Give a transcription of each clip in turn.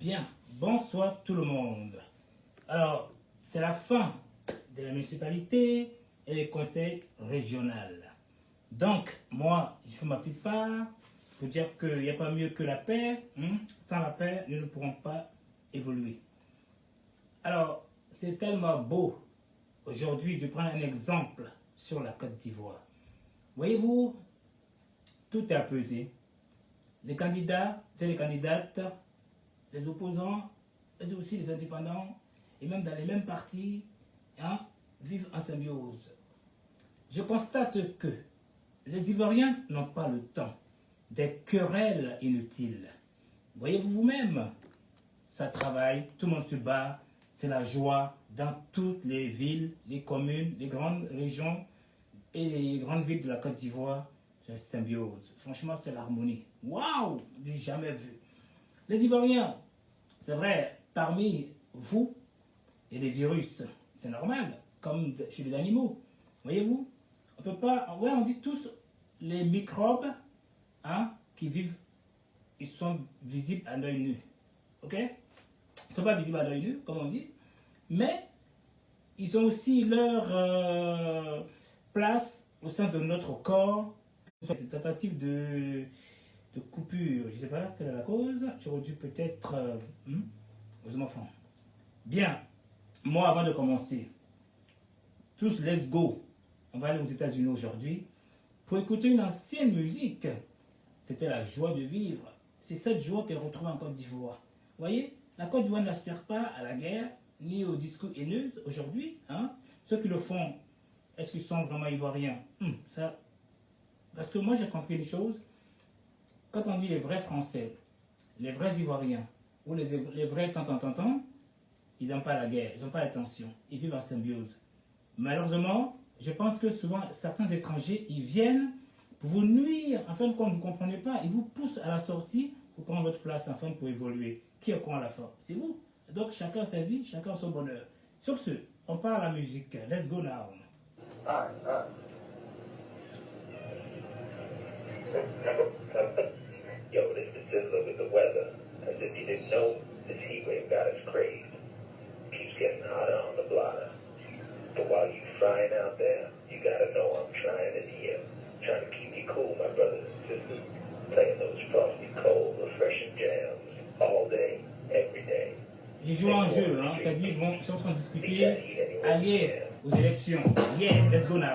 Bien, bonsoir tout le monde. Alors, c'est la fin de la municipalité et les conseils régionaux. Donc, moi, je fais ma petite part pour dire qu'il n'y a pas mieux que la paix. Sans la paix, nous ne pourrons pas évoluer. Alors, c'est tellement beau aujourd'hui de prendre un exemple sur la Côte d'Ivoire. Voyez-vous, tout est apaisé. Les candidats, c'est les candidates, les opposants, mais aussi les indépendants, et même dans les mêmes partis, vivent en symbiose. Je constate que les Ivoiriens n'ont pas le temps des querelles inutiles. Voyez-vous vous-même, ça travaille, tout le monde se bat, c'est la joie dans toutes les villes, les communes, les grandes régions et les grandes villes de la Côte d'Ivoire. C'est la symbiose. Franchement, c'est l'harmonie. Waouh! Du jamais vu. Les Ivoiriens, c'est vrai, parmi vous et les virus, c'est normal, comme chez les animaux. Voyez-vous, on peut pas. Ouais, on dit tous les microbes qui vivent, ils sont visibles à l'œil nu. Ok? Ils ne sont pas visibles à l'œil nu, comme on dit, mais ils ont aussi leur place au sein de notre corps. Cette tentative de coupure, je ne sais pas quelle est la cause, j'aurais dû peut-être aux enfants. Bien, moi avant de commencer, tous let's go, on va aller aux États-Unis aujourd'hui pour écouter une ancienne musique. C'était la joie de vivre. C'est cette joie qu'on retrouve en Côte d'Ivoire. Vous voyez, la Côte d'Ivoire n'aspire pas à la guerre ni au discours haineux aujourd'hui. Ceux qui le font, est-ce qu'ils sont vraiment ivoiriens? Ça. Parce que moi, j'ai compris les choses. Quand on dit les vrais Français, les vrais Ivoiriens, ou les vrais tantantantants, ils n'aiment pas la guerre, ils n'ont pas la tension, ils vivent en symbiose. Malheureusement, je pense que souvent, certains étrangers, ils viennent pour vous nuire, en fin de compte, vous ne comprenez pas, ils vous poussent à la sortie pour prendre votre place, en fin pour évoluer. Qui est con à la fin? C'est vous. Donc, chacun sa vie, chacun son bonheur. Sur ce, on part à la musique. Let's go now. Yo, this is Sizzler with the weather. As if you didn't know, this heat wave got us crazed. Keeps getting hotter on the blotter. But while you frying out there, you gotta know I'm trying in here. Trying to keep you cool, my brothers and sisters. Playing those frosty, cold, refreshing jams all day, every day. J'ai joué un jeu, c'est-à-dire ils sont en train de discuter, aller aux élections. Yeah, let's go now.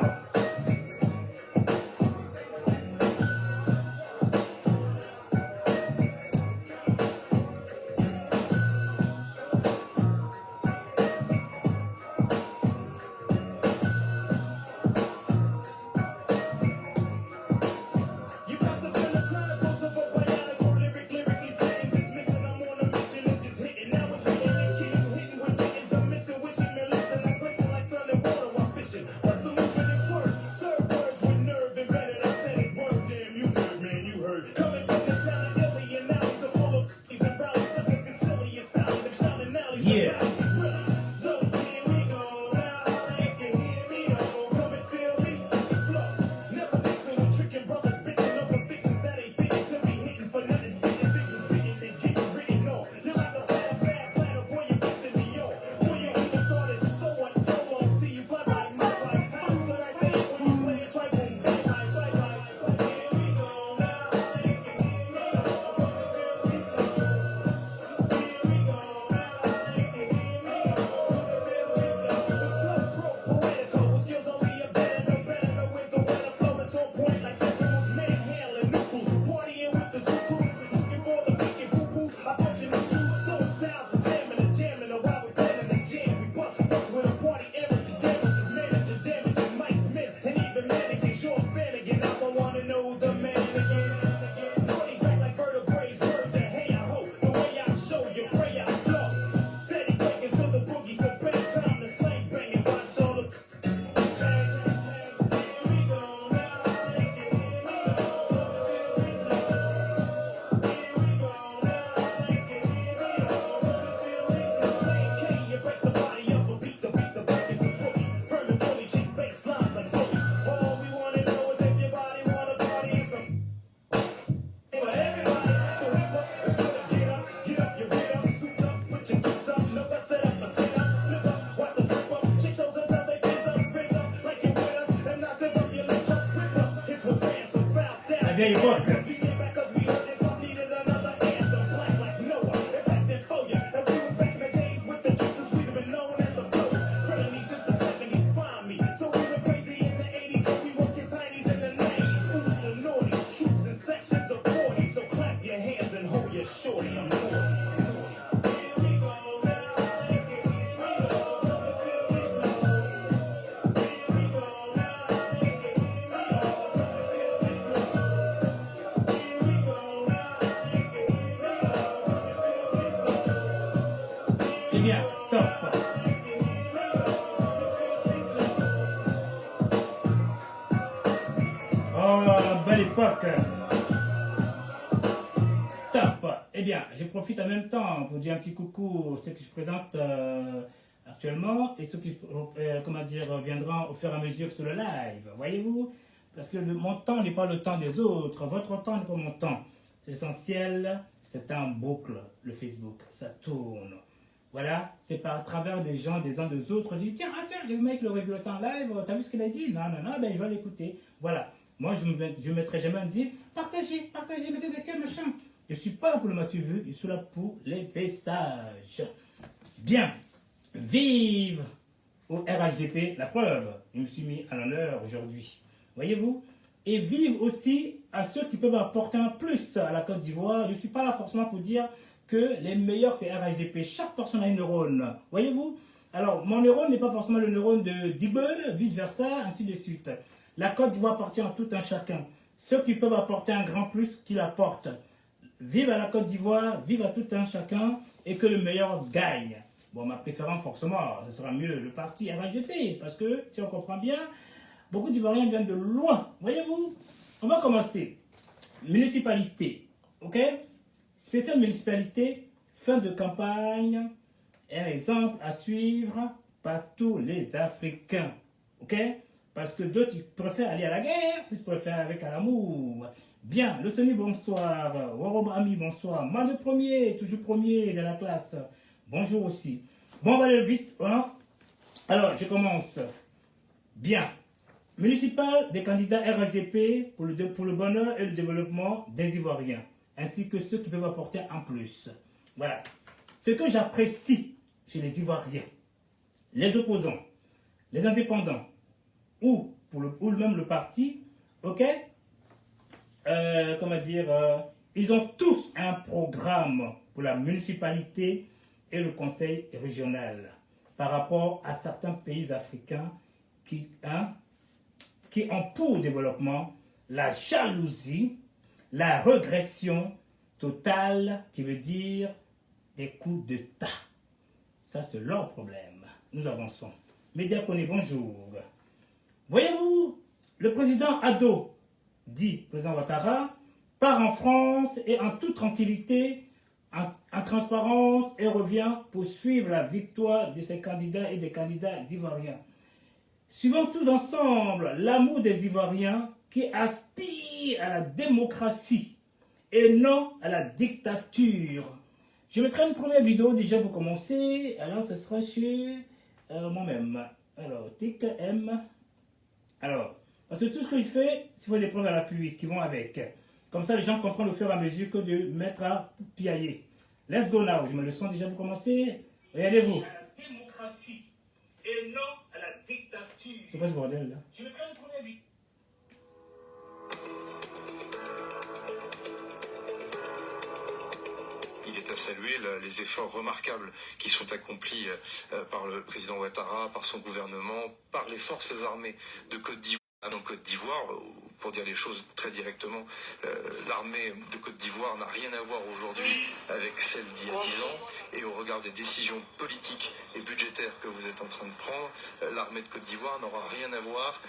vieille époque. Eh bien, stop. Oh, belle époque. Stop. Eh bien, je profite en même temps pour dire un petit coucou à ceux qui se présentent actuellement et ceux qui comment dire, viendront au fur et à mesure sur le live. Voyez-vous? Parce que mon temps n'est pas le temps des autres. Votre temps n'est pas mon temps. C'est essentiel. C'est en boucle, le Facebook. Ça tourne. Voilà, c'est par travers des gens, des uns des autres. Je dis, tiens, le mec, le régulateur en live, t'as vu ce qu'il a dit? Non, ben je vais l'écouter. Voilà. Moi, je ne mettrai jamais un dit, partagez, mettez des cœurs, machin. Je ne suis pas là pour le motif vu, je suis là pour les messages. Bien. Vive au RHDP, la preuve. Je me suis mis à l'honneur aujourd'hui. Voyez-vous? Et vive aussi à ceux qui peuvent apporter un plus à la Côte d'Ivoire. Je ne suis pas là forcément pour dire que les meilleurs c'est RHDP. Chaque personne a une neurone. Voyez-vous? Alors, mon neurone n'est pas forcément le neurone de Dibble, vice-versa, ainsi de suite. La Côte d'Ivoire appartient à tout un chacun. Ceux qui peuvent apporter un grand plus, qu'ils apportent. Vive à la Côte d'Ivoire, vive à tout un chacun, et que le meilleur gagne. Bon, ma préférence, forcément, ce sera mieux le parti RHDP, parce que, si on comprend bien, beaucoup d'Ivoiriens viennent de loin. Voyez-vous? On va commencer. Municipalité, ok? Spéciale municipalité, fin de campagne, un exemple à suivre par tous les Africains, ok? Parce que d'autres, ils préfèrent aller à la guerre, ils préfèrent avec à l'amour. Bien, le Sony, bonsoir. Warob Ami, bonsoir. Moi, le premier, toujours premier de la classe. Bonjour aussi. Bon, on va aller vite, hein? Alors, je commence. Bien. Municipal des candidats RHDP pour le bonheur et le développement des Ivoiriens, ainsi que ceux qui peuvent apporter en plus. Voilà. Ce que j'apprécie chez les Ivoiriens, les opposants, les indépendants, ou même le parti, ok? Comment dire, ils ont tous un programme pour la municipalité et le conseil régional par rapport à certains pays africains qui ont pour développement la jalousie, la régression totale, qui veut dire des coups d'État. Ça, c'est leur problème. Nous avançons. Médiaconé, bonjour. Voyez-vous, le président Ado, dit président Ouattara, part en France et en toute tranquillité, en transparence, et revient pour suivre la victoire de ses candidats et des candidats ivoiriens. Suivons tous ensemble l'amour des Ivoiriens qui aspirent à la démocratie et non à la dictature. Je mettrai une première vidéo déjà pour commencer. Alors, ce sera chez moi-même. Alors, TKM. Alors, parce que tout ce que je fais, c'est pour des preuves à l'appui qui vont avec. Comme ça, les gens comprennent au fur et à mesure que de mettre à piailler. Let's go now. Je me le sens déjà pour commencer. Regardez-vous. À la démocratie et non à la dictature. C'est quoi ce bordel là? Je mettrai une première vidéo. Il est à saluer les efforts remarquables qui sont accomplis par le président Ouattara, par son gouvernement, par les forces armées de Côte d'Ivoire. En Côte d'Ivoire, pour dire les choses très directement, l'armée de Côte d'Ivoire n'a rien à voir aujourd'hui avec celle d'il y a 10 ans. Et au regard des décisions politiques et budgétaires que vous êtes en train de prendre, l'armée de Côte d'Ivoire n'aura rien à voir.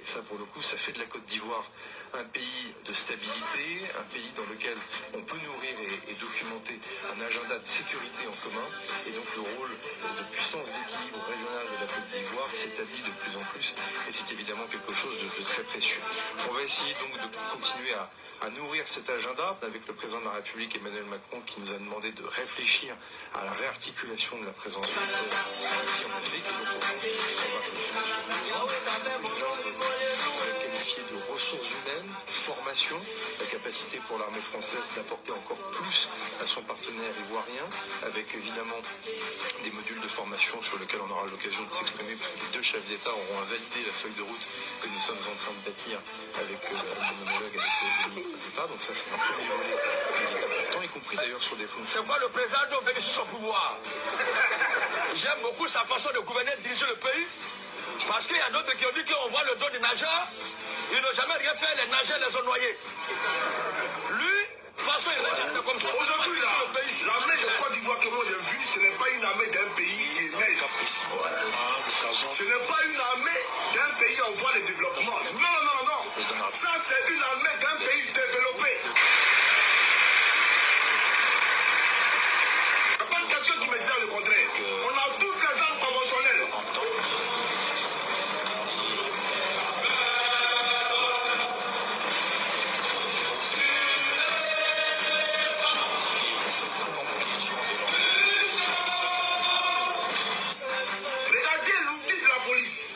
Et ça, pour le coup, ça fait de la Côte d'Ivoire un pays de stabilité, un pays dans lequel on peut nourrir et documenter un agenda de sécurité en commun. Et donc le rôle de puissance d'équilibre régional de la Côte d'Ivoire s'établit de plus en plus. Et c'est évidemment quelque chose de très précieux. On va essayer donc de continuer à nourrir cet agenda avec le président de la République Emmanuel Macron qui nous a demandé de réfléchir à la réarticulation de la présence française ici en Afrique. Et donc on va continuer sur le qualifié qualifié de ressources humaines, formation, la capacité pour l'armée française d'apporter encore plus à son partenaire ivoirien, avec évidemment des modules de formation sur lesquels on aura l'occasion de s'exprimer, puisque les deux chefs d'État auront validé la feuille de route que nous sommes en train de bâtir avec mon homologue, avec le ministre d'État. Donc ça, c'est un premier volet qui est important, y compris d'ailleurs sur des fonctions. C'est quoi le président doit venir sur son pouvoir? J'aime beaucoup sa façon de gouverner, de diriger le pays. Parce qu'il y a d'autres qui ont dit qu'on voit le dos des nageurs, ils n'ont jamais rien fait, les nageurs les ont noyés. Lui, de toute façon, il reste comme ça. Aujourd'hui, l'armée de Côte d'Ivoire que moi j'ai vue, ce n'est pas une armée d'un pays qui neige. Ce n'est pas une armée d'un pays en voie de développement. Non. Ça, c'est une armée d'un pays développé. Il n'y a pas quelqu'un qui me dira le contraire. On a toutes les armes conventionnelles. Regardez l'outil de la police.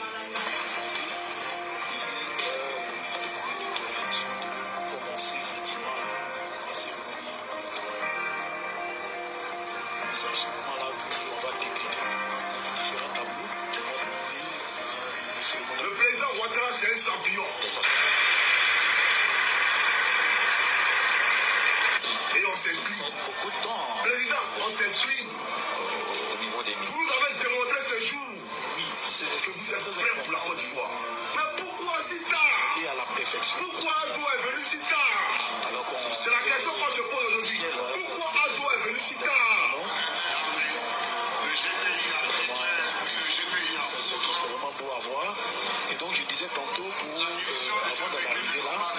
Le président Ouattara, c'est un champion. Et on s'incline. Président, on s'incline. Vous nous avez démontré ce jour que vous êtes prêt pour la Côte d'Ivoire. Mais pourquoi si tard? Pourquoi Ado est venu si tard? C'est la question qu'on se pose aujourd'hui. Pourquoi Ado est venu si tard? C'est vraiment beau à voir. Et donc je disais tantôt, avant d'en arriver là,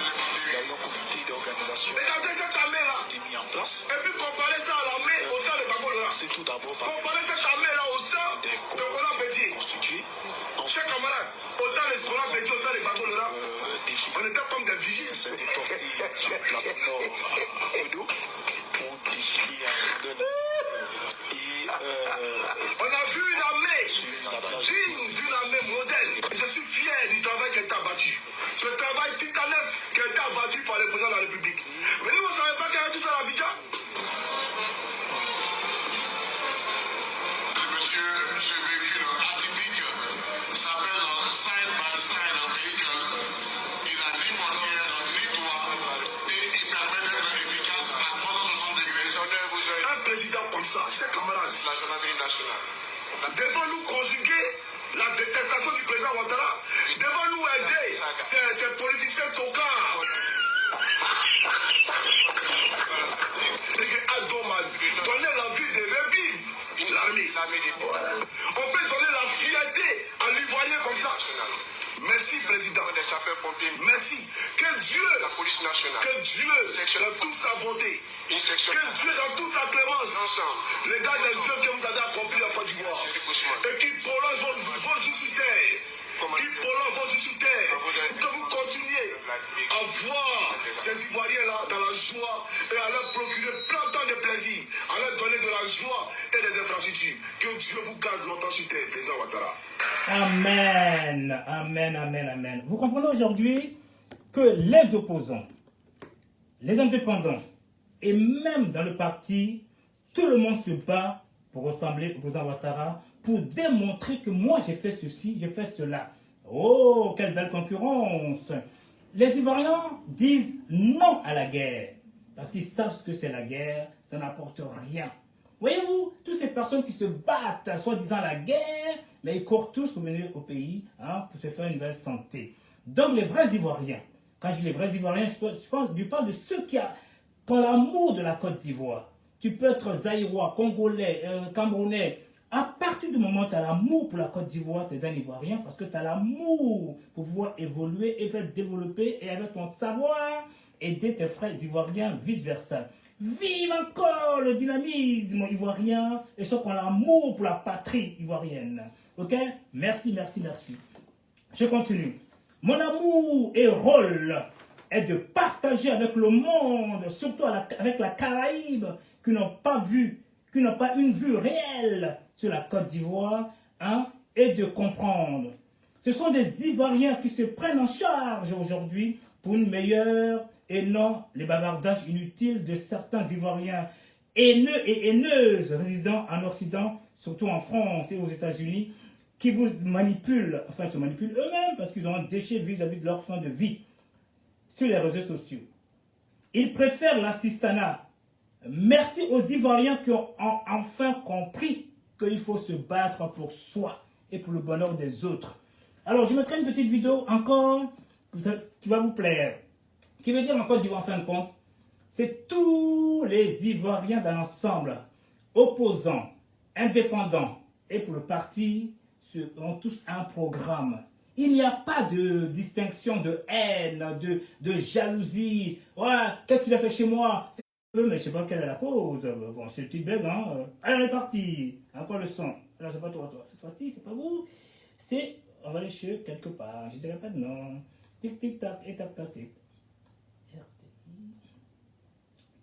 il y a eu un comité d'organisation Regardez cette armée-là. qui est mis en place. Et puis comparez ça à l'armée au sein de Bagolora. C'est tout d'abord par Comparez cette armée-là au sein de Kola Bédié. constitué. Chers camarades, autant de Kola Bédié, autant de Bagolora, on était comme des vigiles. C'est déporté sur le plateau nord à Odo pour défiler à London. Et On a vu une armée digne d'une armée moderne. Je suis fier du travail qui a été abattu. Ce travail titanesque qui a été abattu par le président de la République. Mais vous ne savez pas qu'il y a tout ça à Abidjan? Monsieur, ce véhicule atypique s'appelle Side by Side Vehicle. Il a ni portière, ni toit et il permet d'être efficace à 360 degrés. Un président comme ça, chers camarades, La gendarmerie nationale. devons-nous conjuguer la détestation du président Ouattara? Devons-nous aider ces politiciens tocards? Et que Ado m'a donné l'envie de revivre l'armée. On peut donner la fierté à l'Ivoirien comme ça. Merci, président. Des sapeurs-pompiers, Merci. Que Dieu, la police nationale, que Dieu, dans toute sa bonté, une section que Dieu, dans toute sa clémence, ensemble. regarde les œuvres que vous avez accomplies en Côte d'Ivoire. Et qui prolonge vos jours sur terre. Qui prolonge vos jours sur terre. Que vous continuez à voir ces Ivoiriens-là dans la joie et à leur procurer plein de temps de plaisir, à leur donner de la joie et des infrastructures. Que Dieu vous garde longtemps sur terre, président Ouattara. Amen, amen, amen, amen. Vous comprenez aujourd'hui que les opposants, les indépendants et même dans le parti, tout le monde se bat pour ressembler au président Ouattara, pour démontrer que moi j'ai fait ceci, j'ai fait cela. Oh, quelle belle concurrence! Les Ivoiriens disent non à la guerre, parce qu'ils savent ce que c'est la guerre, ça n'apporte rien. Voyez-vous, toutes ces personnes qui se battent, soi-disant la guerre, mais ils courent tous pour venir au pays, pour se faire une nouvelle santé. Donc les vrais Ivoiriens, quand je dis les vrais Ivoiriens, je parle de ceux qui ont l'amour de la Côte d'Ivoire. Tu peux être Zaïrois, Congolais, Camerounais. À partir du moment où tu as l'amour pour la Côte d'Ivoire, tu es un Ivoirien, parce que tu as l'amour pour pouvoir évoluer et faire développer, et avec ton savoir, aider tes frères Ivoiriens, vice-versa. Vive encore le dynamisme ivoirien et ceux qui ont l'amour pour la patrie ivoirienne. Ok? Merci, merci, merci. Je continue. Mon amour et rôle est de partager avec le monde, surtout avec la Caraïbe, qui n'ont pas vu, qui n'ont pas une vue réelle sur la Côte d'Ivoire, et de comprendre. Ce sont des Ivoiriens qui se prennent en charge aujourd'hui pour une meilleure et non les bavardages inutiles de certains Ivoiriens haineux et haineuses résidant en Occident, surtout en France et aux États-Unis, qui vous manipulent, enfin ils se manipulent eux-mêmes parce qu'ils ont un déchet vis-à-vis de leur fin de vie sur les réseaux sociaux. Ils préfèrent l'assistanat. Merci aux Ivoiriens qui ont enfin compris qu'il faut se battre pour soi et pour le bonheur des autres. Alors, je mettrai une petite vidéo encore qui va vous plaire. Qui veut dire en Côte d'Ivoire, en fin de compte, c'est tous les Ivoiriens dans l'ensemble, opposants, indépendants et pour le parti, ont tous un programme. Il n'y a pas de distinction de haine, de jalousie. Ouais, qu'est-ce qu'il a fait chez moi? Mais je ne sais pas quelle est la cause. Bon, c'est une petite blague, hein. Allez, on est parti. Encore le son. Alors, c'est pas toi. Cette fois-ci, c'est pas vous. C'est, on va aller chez quelque part. Je ne dirais pas de nom. Tic, tic, tac, et tac, tac, tic. RTI.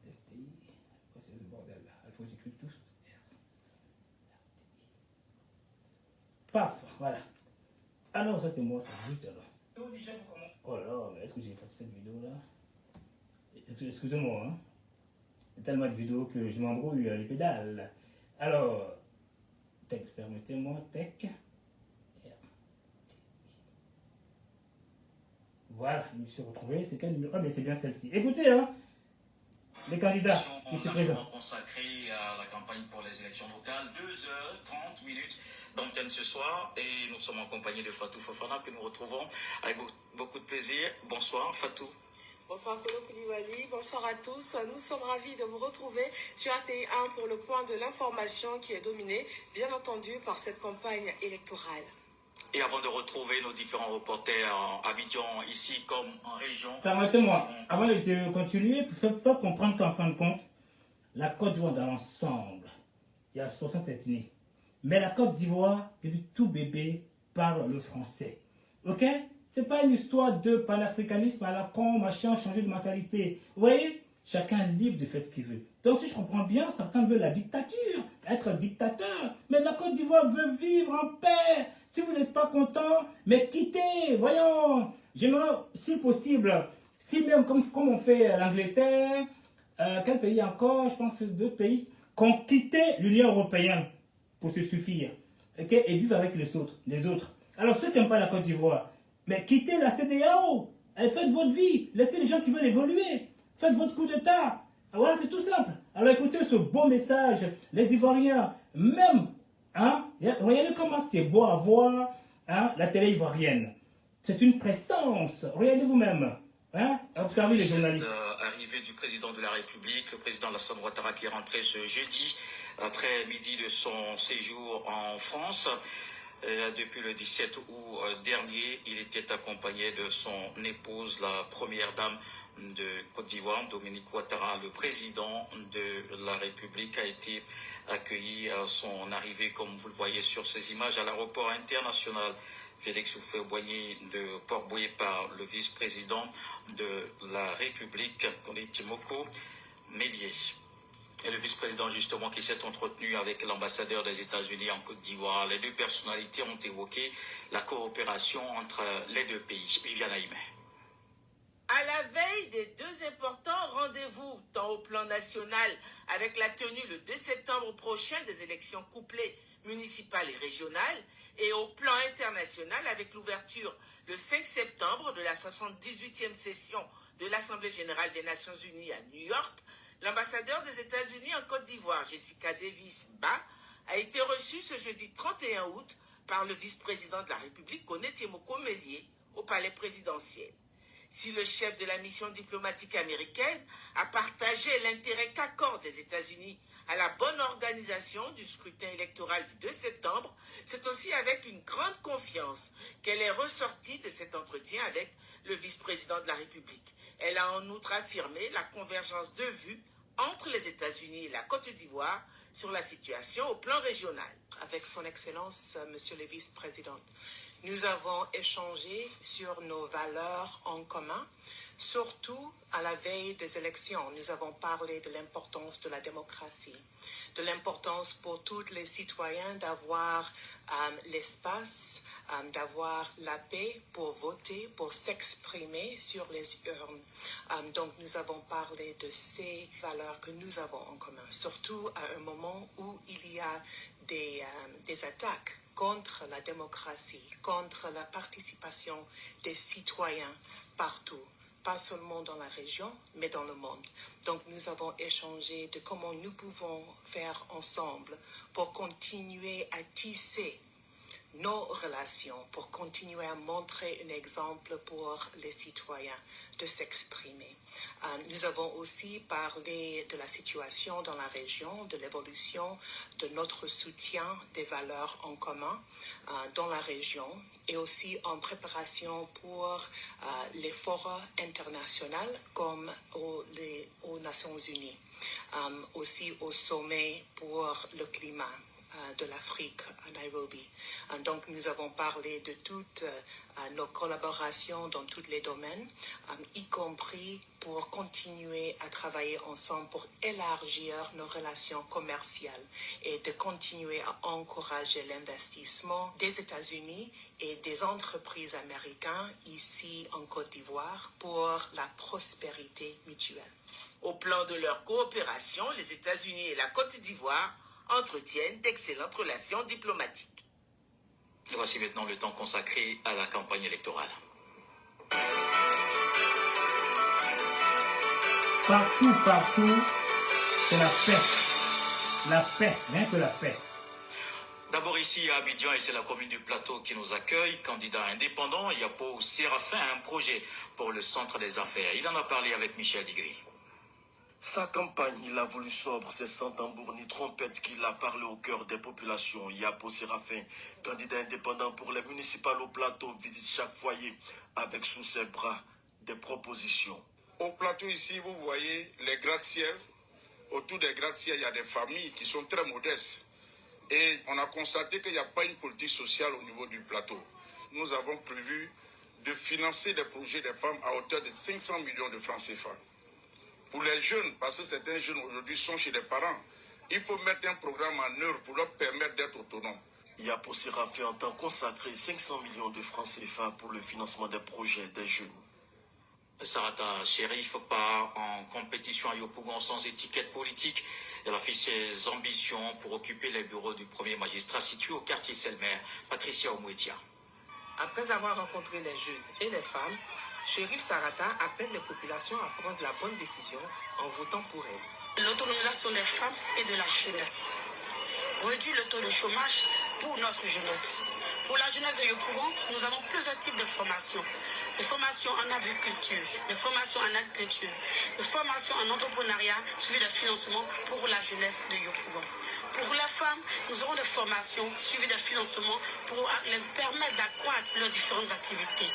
Oh, c'est le bordel, là. Il faut que j'écrive tous. Paf, voilà. Ah non, ça c'est moi, c'est juste alors. Oh là, mais est-ce que j'ai fait cette vidéo-là? Excusez-moi, hein. Il y a tellement de vidéos que je m'embrouille les pédales. Alors, texte, permettez-moi, tech. Voilà, je me suis retrouvé. C'est quel numéro? Ah, mais c'est bien celle-ci. Écoutez, hein, les candidats qui se présentent. Consacré à la campagne pour les élections locales, 2h30 d'antenne ce soir, et nous sommes en compagnie de Fatou Fofana que nous retrouvons avec beaucoup de plaisir. Bonsoir Fatou. Bonsoir Kolo Koulibaly, bonsoir à tous. Nous sommes ravis de vous retrouver sur RTI1 pour le point de l'information qui est dominé, bien entendu, par cette campagne électorale. Et avant de retrouver nos différents reporters à Abidjan, ici comme en région... Permettez-moi, avant de continuer, il faut comprendre qu'en fin de compte, la Côte d'Ivoire dans l'ensemble, il y a 60 ethnies. Mais la Côte d'Ivoire, depuis tout bébé, parle le français. Ok? C'est pas une histoire de panafricanisme à la con, machin, changer de mentalité. Vous voyez? Chacun est libre de faire ce qu'il veut. Donc si je comprends bien, certains veulent la dictature, être dictateur. Mais la Côte d'Ivoire veut vivre en paix. Si vous n'êtes pas content, mais quittez, voyons. J'aimerais, si possible, si même comme on fait l'Angleterre, quel pays encore, je pense d'autres pays, qu'on quittait l'Union européenne pour se suffire. Okay? Et vivre avec les autres. Alors ceux qui n'aiment pas la Côte d'Ivoire, mais quittez la CEDEAO. Faites votre vie. Laissez les gens qui veulent évoluer. Faites votre coup d'État. Voilà, c'est tout simple. Alors écoutez ce beau message. Les Ivoiriens, même, hein, regardez comment c'est beau à voir, hein, la télé ivoirienne. C'est une prestance. Regardez vous-même. Hein, observez les journalistes. Arrivée du président de la République, le président Alassane Ouattara qui est rentré ce jeudi, après midi de son séjour en France. Depuis le 17 août dernier, il était accompagné de son épouse, la première dame de Côte d'Ivoire, Dominique Ouattara. Le président de la République a été accueilli à son arrivée, comme vous le voyez sur ces images, à l'aéroport international Félix Houphouët-Boigny de Port-Bouillet par le vice-président de la République, Kondé Timoko Mélié. Et le vice-président justement qui s'est entretenu avec l'ambassadeur des États-Unis en Côte d'Ivoire. Les deux personnalités ont évoqué la coopération entre les deux pays. Viviane Aïmé. À la veille des deux importants rendez-vous, tant au plan national avec la tenue le 2 septembre prochain des élections couplées municipales et régionales, et au plan international avec l'ouverture le 5 septembre de la 78e session de l'Assemblée générale des Nations unies à New York, l'ambassadeur des États-Unis en Côte d'Ivoire, Jessica Davis-Ba, a été reçue ce jeudi 31 août par le vice-président de la République, Kondé Timoko Mélié, au palais présidentiel. Si le chef de la mission diplomatique américaine a partagé l'intérêt qu'accordent les États-Unis à la bonne organisation du scrutin électoral du 2 septembre, c'est aussi avec une grande confiance qu'elle est ressortie de cet entretien avec le vice-président de la République. Elle a en outre affirmé la convergence de vues entre les États-Unis et la Côte d'Ivoire sur la situation au plan régional. Avec son Excellence, Monsieur le Vice-président, nous avons échangé sur nos valeurs en commun, Surtout à la veille des élections, nous avons parlé de l'importance de la démocratie, de l'importance pour tous les citoyens d'avoir l'espace, d'avoir la paix pour voter, pour s'exprimer sur les urnes. Donc nous avons parlé de ces valeurs que nous avons en commun, surtout à un moment où il y a des attaques contre la démocratie, contre la participation des citoyens partout, pas seulement dans la région, mais dans le monde. Donc nous avons échangé de comment nous pouvons faire ensemble pour continuer à tisser nos relations, pour continuer à montrer un exemple pour les citoyens de s'exprimer. Nous avons aussi parlé de la situation dans la région, de l'évolution de notre soutien des valeurs en commun dans la région et aussi en préparation pour les forums internationaux comme aux Nations Unies, aussi au sommet pour le climat de l'Afrique à Nairobi. Donc nous avons parlé de toutes nos collaborations dans tous les domaines, y compris pour continuer à travailler ensemble pour élargir nos relations commerciales et de continuer à encourager l'investissement des États-Unis et des entreprises américaines ici en Côte d'Ivoire pour la prospérité mutuelle. Au plan de leur coopération, les États-Unis et la Côte d'Ivoire entretiennent d'excellentes relations diplomatiques. Et voici maintenant le temps consacré à la campagne électorale. Partout, c'est la paix. La paix, rien que la paix. D'abord ici à Abidjan, et c'est la commune du Plateau qui nous accueille, candidat indépendant, Yapo Séraphin a un projet pour le centre des affaires. Il en a parlé avec Michel Digri. Sa campagne, il a voulu sobre, c'est sans tambour ni trompette qu'il a parlé au cœur des populations. Yapo Séraphin, candidat indépendant pour les municipales au Plateau, visite chaque foyer avec sous ses bras des propositions. Au Plateau ici, vous voyez les gratte-ciel. Autour des gratte-ciel, il y a des familles qui sont très modestes. Et on a constaté qu'il n'y a pas une politique sociale au niveau du Plateau. Nous avons prévu de financer des projets des femmes à hauteur de 500 millions de francs CFA. Pour les jeunes, parce que certains jeunes aujourd'hui sont chez les parents, il faut mettre un programme en œuvre pour leur permettre d'être autonomes. Yapo Séraphin entend consacrer 500 millions de francs CFA pour le financement des projets des jeunes. Sarata Chérif part en compétition à Yopougon sans étiquette politique. Elle affiche ses ambitions pour occuper les bureaux du premier magistrat situé au quartier Selmer, Patricia Omouetia. Après avoir rencontré les jeunes et les femmes, Chérif Sarata appelle les populations à prendre la bonne décision en votant pour elle. L'autonomisation des femmes et de la jeunesse. Réduire le taux de chômage pour notre jeunesse. Pour la jeunesse de Yopougon, nous avons plusieurs types de formations. Des formations en agriculture, des formations en agriculture, des formations en entrepreneuriat, suivies de financement pour la jeunesse de Yopougon. Pour les femmes, nous aurons des formations suivies de financement pour les permettre d'accroître leurs différentes activités.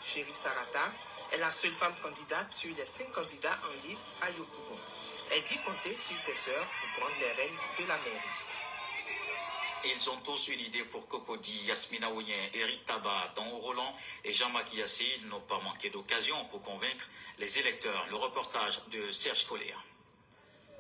Chérif Sarata est la seule femme candidate sur les 5 candidats en lice à Yopougon. Elle dit compter sur ses sœurs pour prendre les rênes de la mairie. Ils ont tous une idée pour Cocody, Yasmina Ouyen, Eric Tabat, Dan Roland et Jean-Marc Yassé. Ils n'ont pas manqué d'occasion pour convaincre les électeurs. Le reportage de Serge Colléa.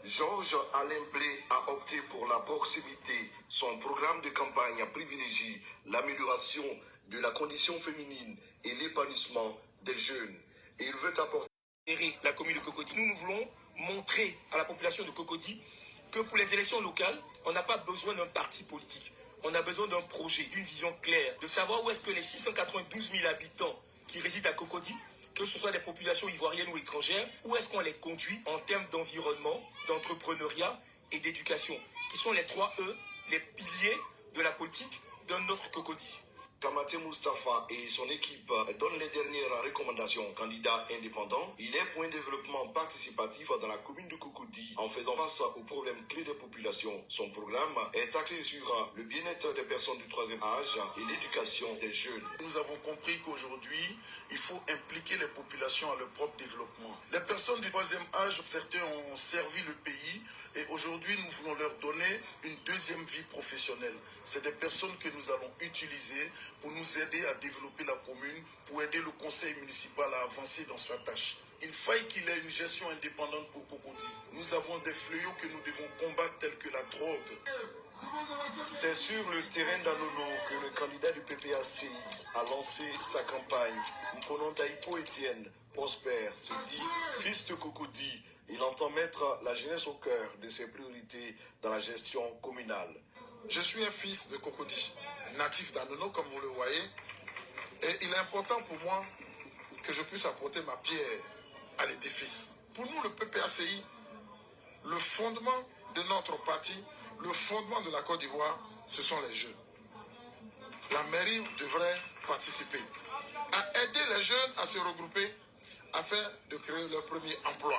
Georges Alain Blé a opté pour la proximité. Son programme de campagne privilégie l'amélioration de la condition féminine et l'épanouissement des jeunes. Et il veut apporter... La commune de Cocody, nous voulons montrer à la population de Cocody que pour les élections locales, on n'a pas besoin d'un parti politique. On a besoin d'un projet, d'une vision claire, de savoir où est-ce que les 692 000 habitants qui résident à Cocody, que ce soit des populations ivoiriennes ou étrangères, où est-ce qu'on les conduit en termes d'environnement, d'entrepreneuriat et d'éducation, qui sont les 3 E, les piliers de la politique de notre Cocody. Kamaté Moustapha et son équipe donnent les dernières recommandations. Candidat indépendant, il est pour un développement participatif dans la commune de Cocody en faisant face aux problèmes clés des populations. Son programme est axé sur le bien-être des personnes du 3e âge et l'éducation des jeunes. Nous avons compris qu'aujourd'hui, il faut impliquer les populations à leur propre développement. Les personnes du 3e âge, certains ont servi le pays Et aujourd'hui, nous voulons leur donner une deuxième vie professionnelle. C'est des personnes que nous allons utiliser pour nous aider à développer la commune, pour aider le conseil municipal à avancer dans sa tâche. Il faille qu'il ait une gestion indépendante pour Cocody. Nous avons des fléaux que nous devons combattre tels que la drogue. C'est sur le terrain d'Anono que le candidat du PPACI a lancé sa campagne. Mkonon Daïpo Etienne Prosper se dit fils de Cocody. Il entend mettre la jeunesse au cœur de ses priorités dans la gestion communale. Je suis un fils de Cocody, natif d'Anono comme vous le voyez. Et il est important pour moi que je puisse apporter ma pierre à l'édifice. Pour nous, le PPACI, le fondement de notre parti, le fondement de la Côte d'Ivoire, ce sont les jeunes. La mairie devrait participer à aider les jeunes à se regrouper afin de créer leur premier emploi.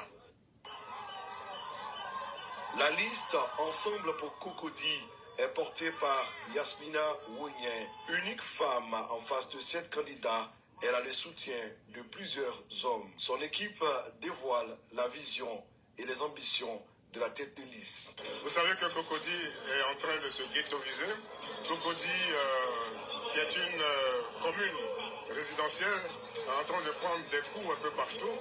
La liste Ensemble pour Cocody est portée par Yasmina Wounien, unique femme en face de 7 candidats. Elle a le soutien de plusieurs hommes. Son équipe dévoile la vision et les ambitions de la tête de liste. Vous savez que Cocody est en train de se ghettoiser. Cocody, qui est une commune résidentielle, est en train de prendre des coups un peu partout.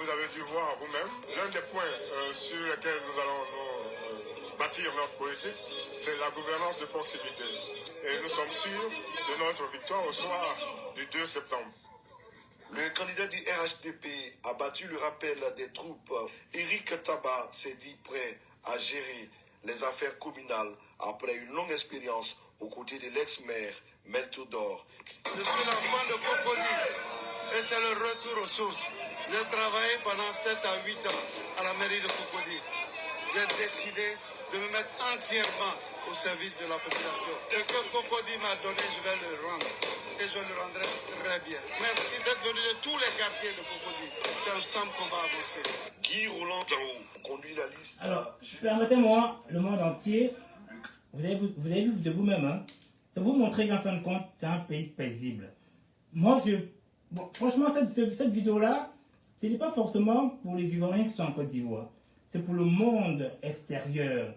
Vous avez dû voir vous-même. L'un des points sur lesquels nous allons bâtir notre politique, c'est la gouvernance de proximité. Et nous sommes sûrs de notre victoire au soir du 2 septembre. Le candidat du RHDP a battu le rappel des troupes. Eric Taba s'est dit prêt à gérer les affaires communales après une longue expérience aux côtés de l'ex-maire Meltodor. Je suis l'enfant de Cocody et c'est le retour aux sources. J'ai travaillé pendant 7 à 8 ans à la mairie de Cocody. J'ai décidé de me mettre entièrement au service de la population. Ce que Cocody m'a donné, je vais le rendre. Et je le rendrai très bien. Merci d'être venu de tous les quartiers de Cocody. C'est ensemble qu'on va avancer. Guy Roland conduit la liste. Alors, permettez-moi, le monde entier, vous avez vu de vous-même, hein, ça vous montrer qu'en fin de compte, c'est un pays paisible. Moi, franchement, cette vidéo-là, ce n'est pas forcément pour les Ivoiriens qui sont en Côte d'Ivoire. C'est pour le monde extérieur.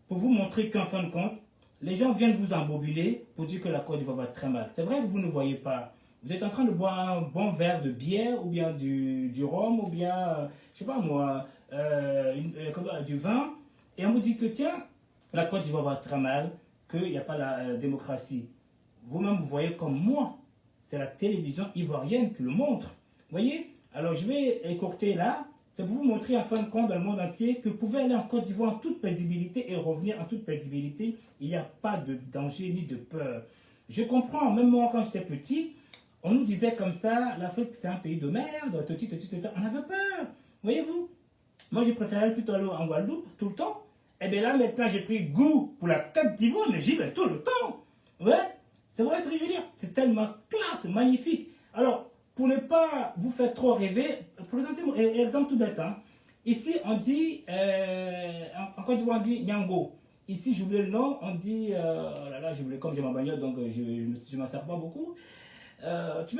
Pour vous montrer qu'en fin de compte, les gens viennent vous embobiner pour dire que la Côte d'Ivoire va très mal. C'est vrai que vous ne voyez pas. Vous êtes en train de boire un bon verre de bière, ou bien du rhum, ou bien, je sais pas moi, du vin. Et on vous dit que tiens, la Côte d'Ivoire va très mal, qu'il n'y a pas la démocratie. Vous-même, vous voyez comme moi. C'est la télévision ivoirienne qui le montre. Vous voyez? Alors je vais écourter là. C'est pour vous montrer en fin de compte dans le monde entier que vous pouvez aller en Côte d'Ivoire en toute paisibilité et revenir en toute paisibilité. Il n'y a pas de danger ni de peur. Je comprends, même moi quand j'étais petit, on nous disait comme ça, l'Afrique c'est un pays de merde, on avait peur. Voyez-vous? Moi j'ai préféré plutôt aller en Guadeloupe tout le temps. Et bien là maintenant j'ai pris goût pour la Côte d'Ivoire, mais j'y vais tout le temps. Ouais, c'est vrai ce que je veux dire. C'est tellement classe, magnifique. Alors, pour ne pas vous faire trop rêver, présentez-moi un exemple tout bête. Hein. Ici, on dit, en Côte d'Ivoire, on dit Nyango. Ici, j'oublie le nom, on dit, oh là là, j'oublie comme j'ai ma bagnole, donc je ne m'en sers pas beaucoup. Tu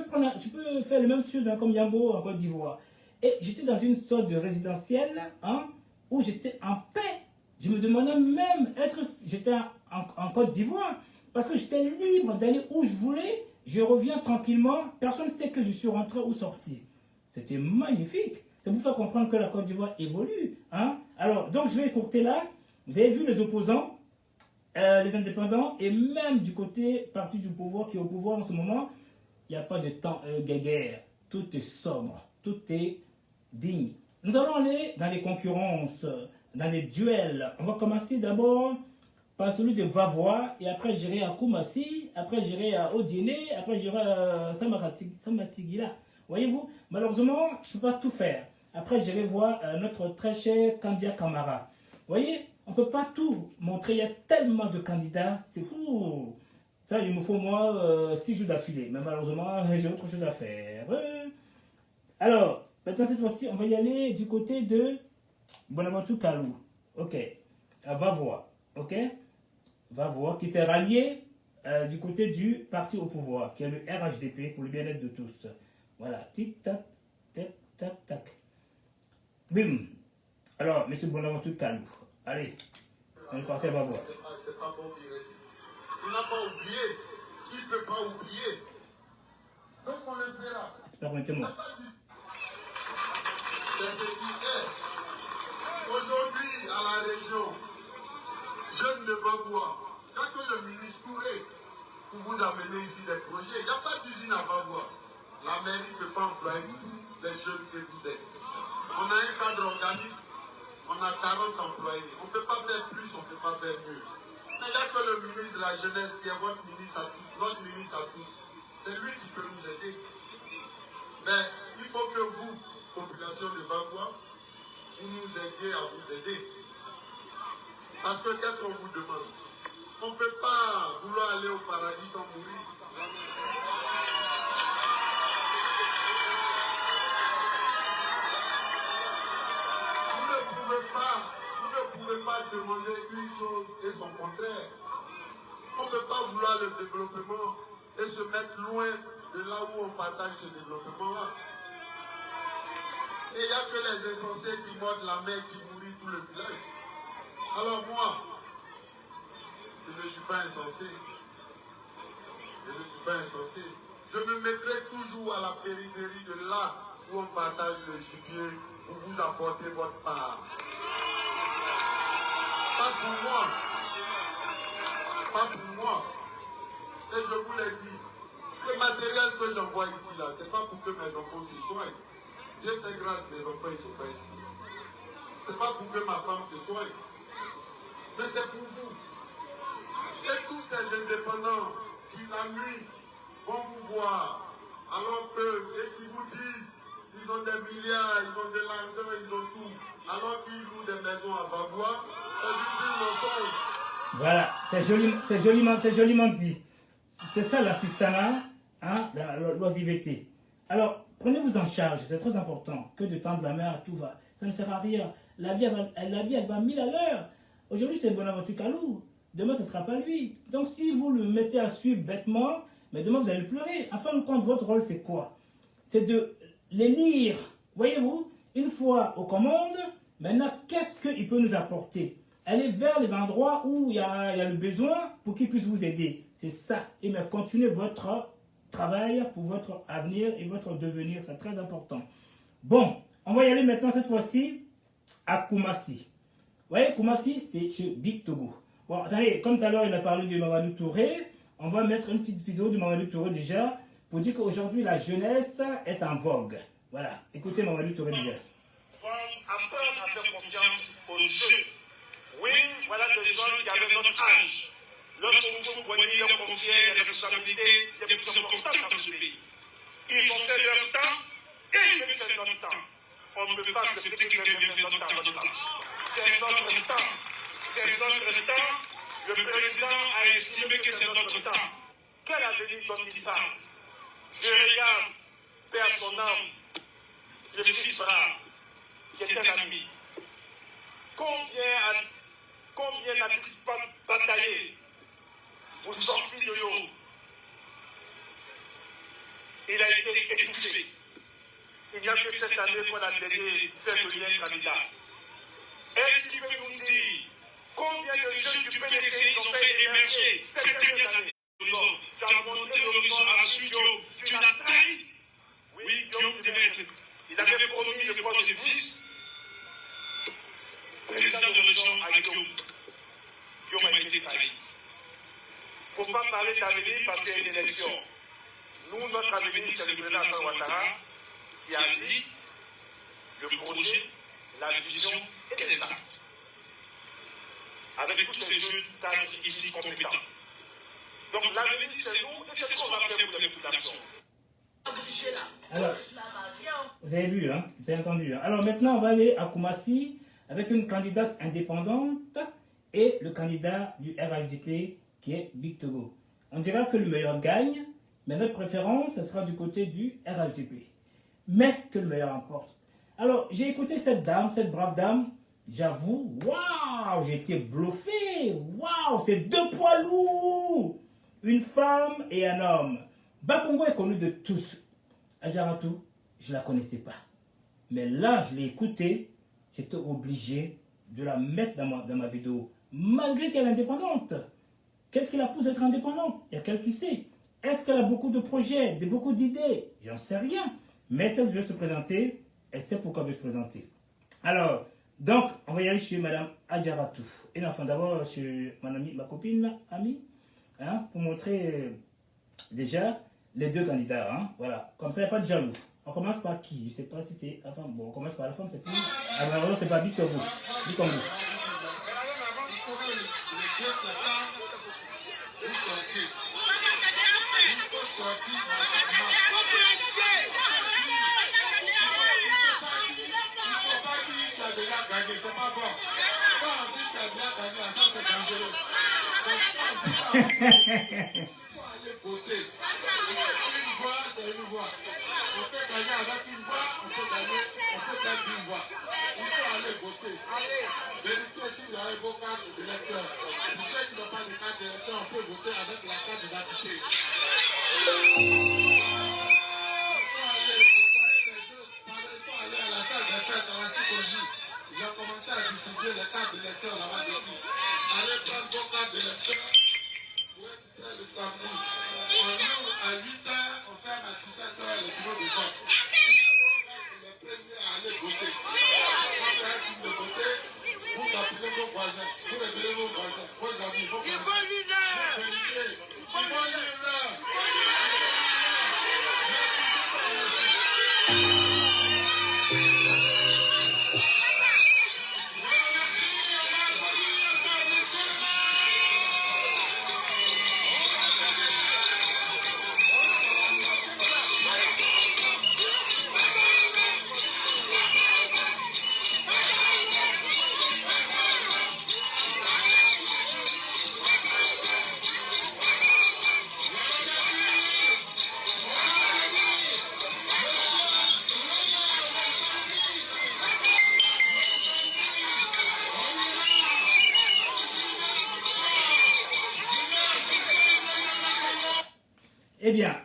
peux faire le même chose comme Nyango en Côte d'Ivoire. Et j'étais dans une sorte de résidentiel hein, où j'étais en paix. Je me demandais même, est-ce que j'étais en Côte d'Ivoire? Parce que j'étais libre d'aller où je voulais. Je reviens tranquillement, personne ne sait que je suis rentré ou sorti. C'était magnifique. Ça vous fait comprendre que la Côte d'Ivoire évolue. Hein? Alors, donc je vais écourter là. Vous avez vu les opposants, les indépendants, et même du côté parti du pouvoir qui est au pouvoir en ce moment, il n'y a pas de temps guéguerre. Tout est sobre, tout est digne. Nous allons aller dans les concurrences, dans les duels. On va commencer d'abord par celui de Vavois, et après j'irai à Koumassi, après j'irai à Odiné, après j'irai à Samatigila. Voyez-vous, malheureusement, je ne peux pas tout faire. Après j'irai voir notre très cher Kandia Kamara. Voyez, on ne peut pas tout montrer, il y a tellement de candidats, c'est fou. Ça, il me faut moi 6 jours d'affilée, mais malheureusement, j'ai autre chose à faire. Alors, maintenant cette fois-ci, on va y aller du côté de Bonaventure Kalou. Ok, va voir. Ok, va voir, qui s'est rallié du côté du parti au pouvoir, qui est le RHDP pour le bien-être de tous. Voilà, tic-tac, tac-tac-tac. Bim. Alors, M. Bonaventure Kalou, Allez, on est parti à Babouar. C'est pas bon qu'il reste ici. Il n'a pas oublié. Il ne peut pas oublier. Donc on le verra. Permettez-moi. C'est ce qui est. Aujourd'hui, à la région, jeune de Babouar, quand le ministre Touré pour vous amener ici des projets, il n'y a pas d'usine à Babouar. La mairie ne peut pas employer tous les jeunes que vous êtes. On a un cadre organique, on a 40 employés. On ne peut pas faire plus, on ne peut pas faire mieux. Mais il n'y a que le ministre de la Jeunesse qui est votre ministre à tous, notre ministre à tous. C'est lui qui peut nous aider. Mais il faut que vous, population de Babouar, vous nous aidiez à vous aider. Parce que qu'est-ce qu'on vous demande? On ne peut pas vouloir aller au paradis sans mourir. Vous ne pouvez pas demander une chose et son contraire. On ne peut pas vouloir le développement et se mettre loin de là où on partage ce développement-là. Et il n'y a que les insensés qui mordent la main qui nourrissent tout le village. Alors moi, je ne suis pas insensé. Je ne suis pas insensé. Je me mettrai toujours à la périphérie de là où on partage le gibier pour vous apporter votre part. Pas pour moi. Pas pour moi. Et je vous l'ai dit, le matériel que j'envoie ici, là, c'est pas pour que mes enfants se soignent. Dieu fait grâce, mes enfants, ils ne sont pas ici. C'est pas pour que ma femme se soigne. Mais c'est pour vous. Et tous ces indépendants qui, la nuit, vont vous voir, alors que, et qui vous disent, ils ont des milliards, ils ont de l'argent, ils ont tout, alors qu'ils louent des maisons à Babouar, et du mensonge. Voilà, c'est joliment dit. C'est ça l'assistanat, hein, dans l'oisivité. Alors, prenez-vous en charge, c'est très important, que de tendre la main à tout va. Ça ne sert à rien. La vie, elle va 1000 à l'heure. Aujourd'hui, c'est Bonaventure Kalou. Demain, ce ne sera pas lui. Donc, si vous le mettez à suivre bêtement, mais demain, vous allez pleurer. En fin de compte, votre rôle, c'est quoi? C'est de les lire. Voyez-vous, une fois aux commandes, maintenant, qu'est-ce qu'il peut nous apporter? Aller vers les endroits où il y a le besoin pour qu'il puisse vous aider. C'est ça. Et mais continuez votre travail pour votre avenir et votre devenir. C'est très important. Bon, on va y aller maintenant, cette fois-ci, à Koumassi. Vous voyez, Koumassi, c'est chez Big Togo. Bon, savez, comme tout à l'heure, il a parlé de Mamadou Touré. On va mettre une petite vidéo de Mamadou Touré déjà pour dire qu'aujourd'hui, la jeunesse est en vogue. Voilà, écoutez Mamadou Touré déjà. Apprendre à faire confiance aux jeunes. Oui, voilà des jeunes qui avaient notre âge. Lorsqu'on faut poigner leur confier des responsabilités les plus importantes dans ce pays. Ils ont fait leur temps et ils veulent faire notre temps. On ne peut pas accepter que quelqu'un vienne faire notre temps à notre place. C'est notre temps. C'est notre temps. Le président a estimé que c'est notre temps. Quel avenir dont il parle? Je regarde, père son âme, le fils Bras, qui est un ami. Combien n'a-t-il pas bataillé pour sortir de l'eau? Il a été étouffé. Il n'y a que cette année qu'on a dédié faire devenir candidat. Est-ce qu'il peut nous dire combien de jeunes du PDC ont fait émerger ces dernières années? Tu as monté l'horizon à la suite, tu l'as taillé. Oui, Guillaume devait être. Il avait promis le poste de vice président de région à Guillaume. Guillaume a été trahi. Il ne faut pas parler d'avenir parce qu'il y a une élection. Nous, notre avenir, c'est le président Alassane Ouattara qui a dit le projet, la vision et les actes. Avec tous ces jeunes cadres ici compétents. Donc l'avenir, c'est nous et c'est ce qu'on va faire pour les populations. Alors, vous avez vu, hein, vous avez entendu. Hein. Alors maintenant, on va aller à Koumassi avec une candidate indépendante et le candidat du RHDP qui est Big Togo. On dira que le meilleur gagne, mais notre préférence, ce sera du côté du RHDP. Mais que le meilleur emporte. Alors, j'ai écouté cette dame, cette brave dame, j'avoue, waouh, j'ai été bluffé, waouh, c'est deux poids lourds, une femme et un homme. Bakongo est connu de tous. Adjaratou, je ne la connaissais pas. Mais là, je l'ai écouté, j'étais obligé de la mettre dans ma vidéo, malgré qu'elle est indépendante. Qu'est-ce qui la pousse d'être indépendante? Il y a quelqu'un qui sait. Est-ce qu'elle a beaucoup de projets, beaucoup d'idées? J'en sais rien. Mais si elle veut se présenter, elle sait pourquoi elle veut se présenter. Alors, donc, on va y aller chez Madame Adjaratou. Et enfin, d'abord, chez ma copine, amie, hein, pour montrer déjà les deux candidats. Hein, voilà. Comme ça, il n'y a pas de jaloux. On commence par qui? Je ne sais pas si c'est la femme. Bon, on commence par la femme, c'est plus. Ah ben alors, c'est pas Victor Bou. Victor Bou. C'est pas bon. Quand on dit que tu as bien gagné, ça c'est dangereux. Il faut aller voter. Une voix, c'est une voix. On peut gagner avec une voix, on peut perdre une voix. Il faut aller voter. Vérifiez s'il y a vos cartes d'électeurs. Pour ceux qui n'ont pas de carte d'électeur, on peut voter avec la carte d'identité. Il faut aller à la salle des fêtes, à la psychologie. Ils ont commencé à distribuer les cartes d'électeurs là-bas depuis. Allez prendre vos cartes d'électeurs pour être prêts le samedi. On ouvre à 8h, on ferme à 17h le bureau de vote. Les premiers à aller voter. Quand vous avez fini de voter, vous appelez vos voisins, vous révélez vos voisins, vos amis, vos voisins. Eh bien,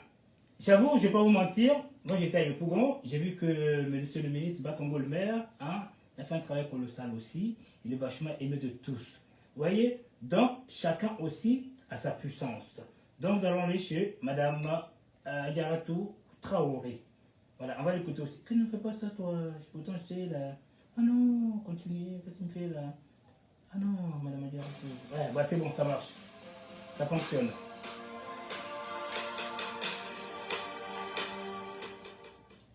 j'avoue, je ne vais pas vous mentir, moi j'étais à Yopougon, j'ai vu que monsieur le ministre Bakongo le maire, hein, il a fait un travail colossal aussi, il est vachement aimé de tous. Vous voyez? Donc, chacun aussi a sa puissance. Donc, nous allons aller chez Madame Adjaratou Traoré. Voilà, on va l'écouter aussi. Que ne fais pas ça, toi? Pourtant, j'étais là. Ah non, continuez, qu'est-ce que tu me fais là? Ah non, Madame Adjaratou. Ouais, bah, c'est bon, ça marche. Ça fonctionne.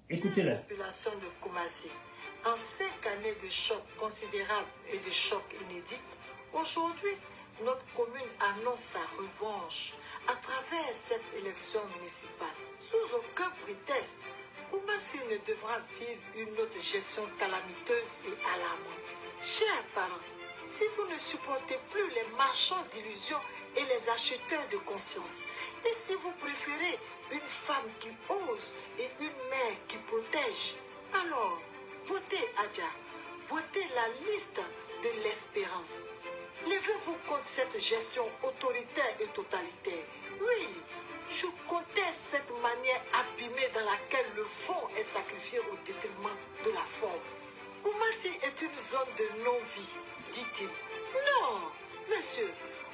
Écoutez-la. Population de Koumassi. En 5 années de choc considérable et de choc inédit, aujourd'hui, notre commune annonce sa revanche à travers cette élection municipale. Sous aucun prétexte, Koumassi ne devra vivre une autre gestion calamiteuse et alarmante. Chers parents, si vous ne supportez plus les marchands d'illusions et les acheteurs de conscience, et si vous préférez une femme qui ose et une mère qui protège, alors votez Adja, votez la liste de l'espérance. Levez-vous contre cette gestion autoritaire et totalitaire. Oui, je conteste cette manière abîmée dans laquelle le fond est sacrifié au détriment de la forme. Koumassi est une zone de non-vie, dit-il. Non, monsieur,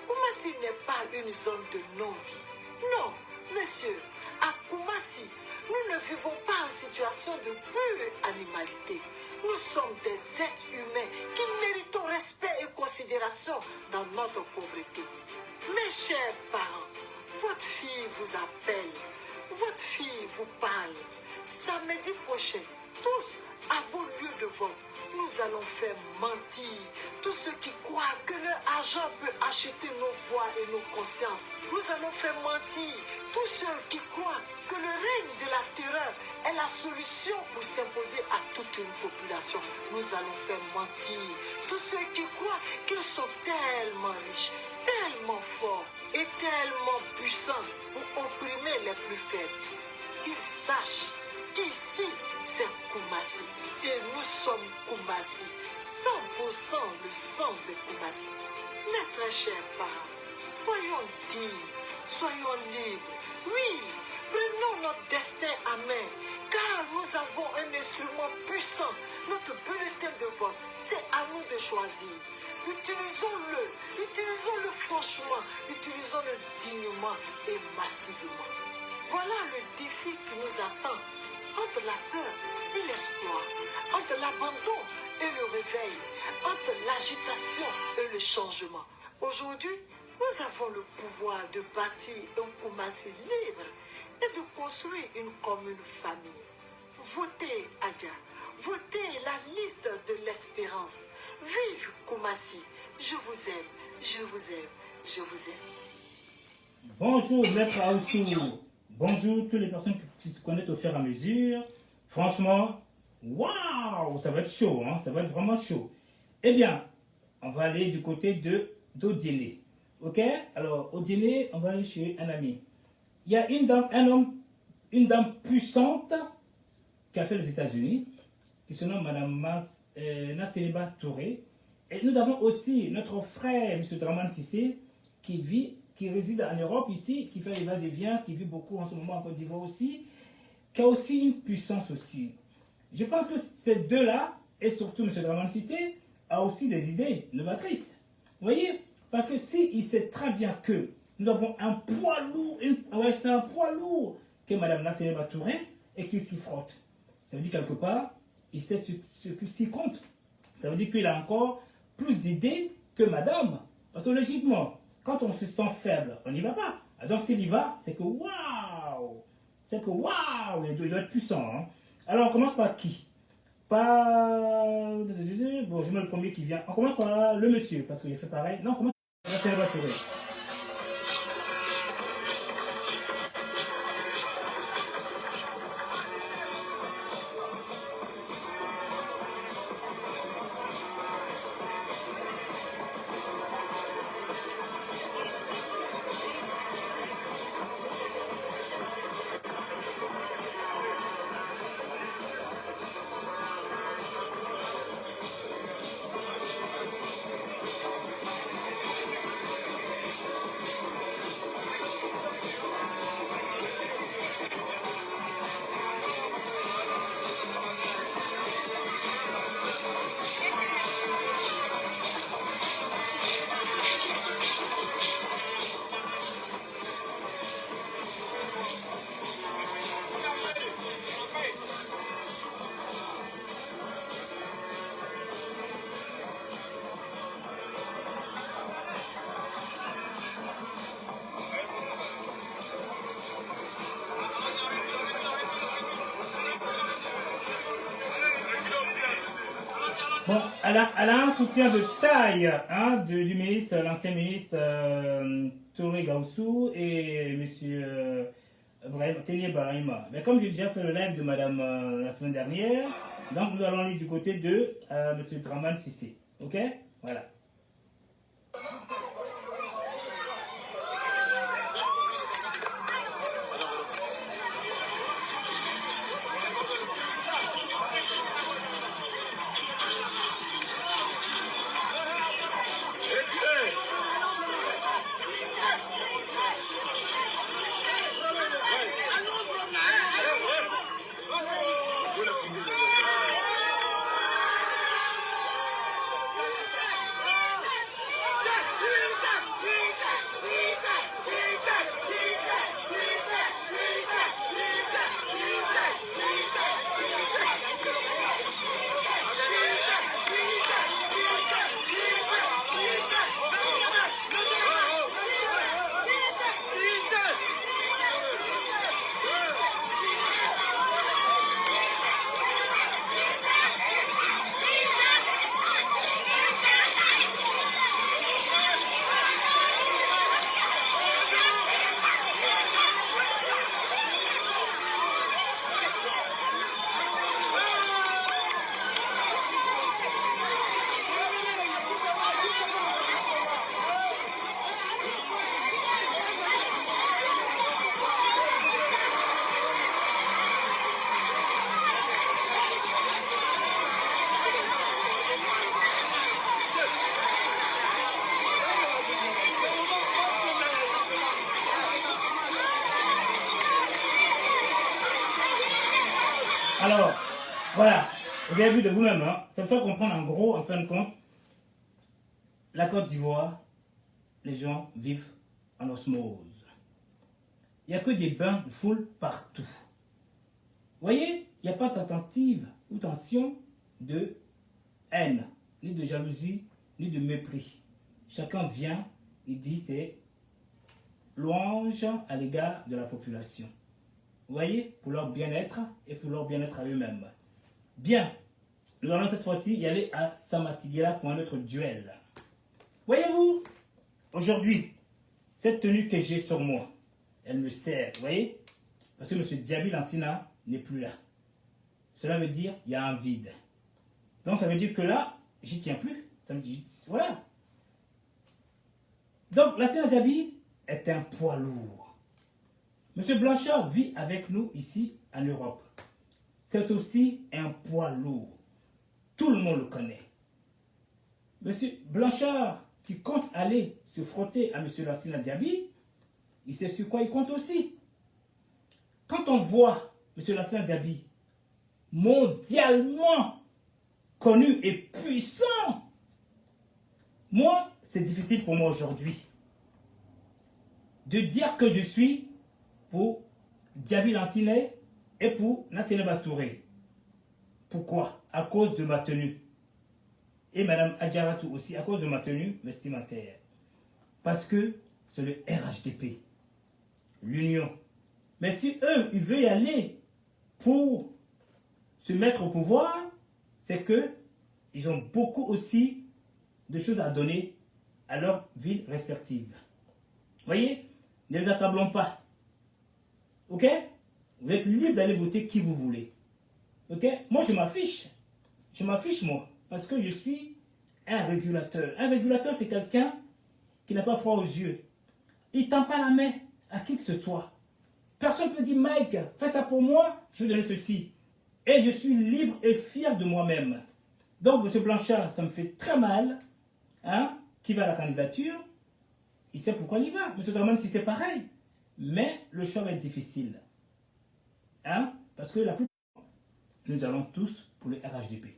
Koumassi n'est pas une zone de non-vie. Non, monsieur, à Koumassi, nous ne vivons pas en situation de pure animalité. Nous sommes des êtres humains qui méritons respect et considération dans notre pauvreté. Mes chers parents, votre fille vous appelle, votre fille vous parle. Samedi prochain, tous à vos lieux de vote, nous allons faire mentir tous ceux qui croient que leur argent peut acheter nos voix et nos consciences. Nous allons faire mentir tous ceux qui croient que le règne de la terreur est la solution pour s'imposer à toute une population. Nous allons faire mentir tous ceux qui croient qu'ils sont tellement riches, tellement forts et tellement puissants pour opprimer les plus faibles. Ils sachent qu'ici, c'est Koumassi. Et nous sommes Koumassi. 100% le sang de Koumassi. Mes très chers parents, soyons dignes, soyons libres. Oui, prenons notre destin à main Car nous avons un instrument puissant, notre bulletin de vote. C'est à nous de choisir. Utilisons-le franchement, utilisons-le dignement et massivement. Voilà le défi qui nous attend, entre la peur et l'espoir, entre l'abandon et le réveil, entre l'agitation et le changement. Aujourd'hui, nous avons le pouvoir de bâtir un Koumassi libre et de construire une commune famille. Votez Adja, votez la liste de l'espérance. Vive Koumassi, je vous aime, je vous aime, je vous aime. Bonjour Maître Aoussou, bonjour toutes les personnes qui se connaissent au fur et à mesure. Franchement, waouh, ça va être chaud, hein? Ça va être vraiment chaud. Eh bien, on va aller du côté d'Odiélé. Ok? Alors, Odiélé, on va aller chez un ami. Il y a une dame puissante qui a fait les États-Unis, qui se nomme Madame Nasseriba Touré. Et nous avons aussi notre frère, M. Dramane Sissé, qui réside en Europe ici, qui fait les va-et-vient, qui vit beaucoup en ce moment en Côte d'Ivoire aussi, qui a aussi une puissance aussi. Je pense que ces deux-là, et surtout M. Dramane Sissé, a aussi des idées novatrices. Vous voyez? Parce que s'il sait très bien que nous avons un poids lourd, c'est un poids lourd que Mme Nasseriba Touré et qui s'y frotte. Ça veut dire quelque part, il sait ce qui s'y compte. Ça veut dire qu'il a encore plus d'idées que Madame. Parce que logiquement, quand on se sent faible, on n'y va pas. Donc s'il y va, c'est que waouh! C'est que waouh! Il doit être puissant. Hein? Alors on commence par qui? Bon, je mets le premier qui vient. On commence par le monsieur, parce qu'il fait pareil. Non, on commence par Nasseriba Touré. Bon, elle a un soutien de taille hein, du ministre, l'ancien ministre Touré Gaussou et M. Télier Barahima. Mais comme j'ai déjà fait le live de Madame la semaine dernière, donc nous allons aller du côté de M. Dramane Sissé. Ok? Voilà. Alors, voilà. Vous avez vu de vous-même, hein? Ça me fait comprendre en gros, en fin de compte, la Côte d'Ivoire, les gens vivent en osmose. Il n'y a que des bains de foule partout. Vous voyez, il n'y a pas de tentative ou tension de haine, ni de jalousie, ni de mépris. Chacun vient, il dit c'est louange à l'égard de la population. Vous voyez, pour leur bien-être et pour leur bien-être à eux-mêmes. Bien, nous allons cette fois-ci y aller à Samatigila pour un autre duel. Voyez-vous, aujourd'hui, cette tenue que j'ai sur moi, elle me sert, vous voyez, parce que M. Diaby Lansina n'est plus là. Cela veut dire qu'il y a un vide. Donc ça veut dire que là, j'y tiens plus. Ça me dit, voilà. Donc Lansina Diaby est un poids lourd. M. Blanchard vit avec nous ici en Europe. C'est aussi un poids lourd. Tout le monde le connaît. M. Blanchard, qui compte aller se frotter à M. Lansina Diaby, il sait sur quoi il compte aussi. Quand on voit M. Lansina Diaby mondialement connu et puissant, moi, c'est difficile pour moi aujourd'hui de dire que je suis pour Diaby Lansina et pour Nassene Batouré. Pourquoi? À cause de ma tenue. Et Mme Adjaratou aussi, à cause de ma tenue vestimentaire. Parce que c'est le RHDP, l'Union. Mais si eux, ils veulent y aller pour se mettre au pouvoir, c'est que ils ont beaucoup aussi de choses à donner à leurs villes respectives. Vous voyez, ne les accablons pas. Ok? Vous êtes libre d'aller voter qui vous voulez. Ok? Moi, je m'affiche. Je m'affiche, moi. Parce que je suis un régulateur. Un régulateur, c'est quelqu'un qui n'a pas froid aux yeux. Il ne tend pas la main à qui que ce soit. Personne ne peut dire, Mike, fais ça pour moi, je vais donner ceci. Et je suis libre et fier de moi-même. Donc, M. Blanchard, ça me fait très mal, hein, qui va à la candidature. Il sait pourquoi il y va. M. Draman, si c'est pareil. Mais le choix va être difficile. Hein, parce que la plupart, nous allons tous pour le RHDP.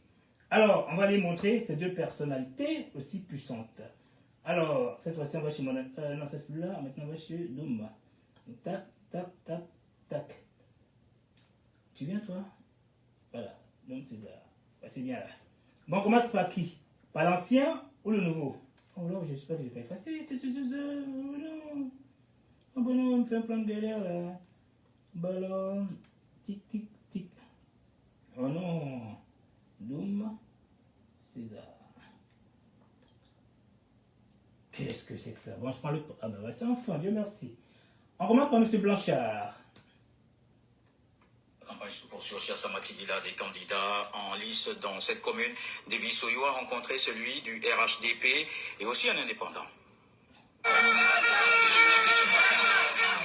Alors, on va les montrer ces deux personnalités aussi puissantes. Alors, cette fois-ci, on va chez mon... non, c'est plus là. Maintenant, on va chez Douma. Tac, tac, tac, tac. Tu viens, toi? Voilà. Donc, c'est là. C'est bien là. Bon, on commence par qui? Par l'ancien ou le nouveau? Oh là, j'espère que je n'ai pas effacé. Qu'est-ce que c'est ça? Oh non. Oh bon, non, on me fait un plan de galère là. Ballon. Tic, tic, tic. Oh non. Doum. César. Qu'est-ce que c'est que ça? Bon, je prends le... Ah ben, bah, tiens, enfin, Dieu merci. On commence par M. Blanchard. La campagne se poursuit aussi à Samatigila. Des candidats en lice dans cette commune. David Soyo a rencontré celui du RHDP et aussi un indépendant.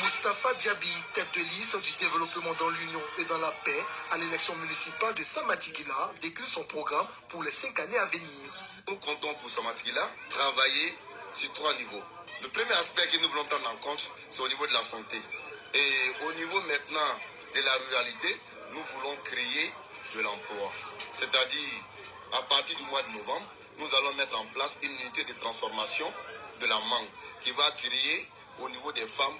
Moustapha Diaby, tête de liste du développement dans l'Union et dans la paix à l'élection municipale de Samatigila, décrit son programme pour les 5 années à venir. Nous comptons pour Samatigila travailler sur 3 niveaux. Le premier aspect que nous voulons prendre en compte, c'est au niveau de la santé. Et au niveau maintenant de la ruralité, nous voulons créer de l'emploi. C'est-à-dire, à partir du mois de novembre, nous allons mettre en place une unité de transformation de la mangue qui va créer au niveau des femmes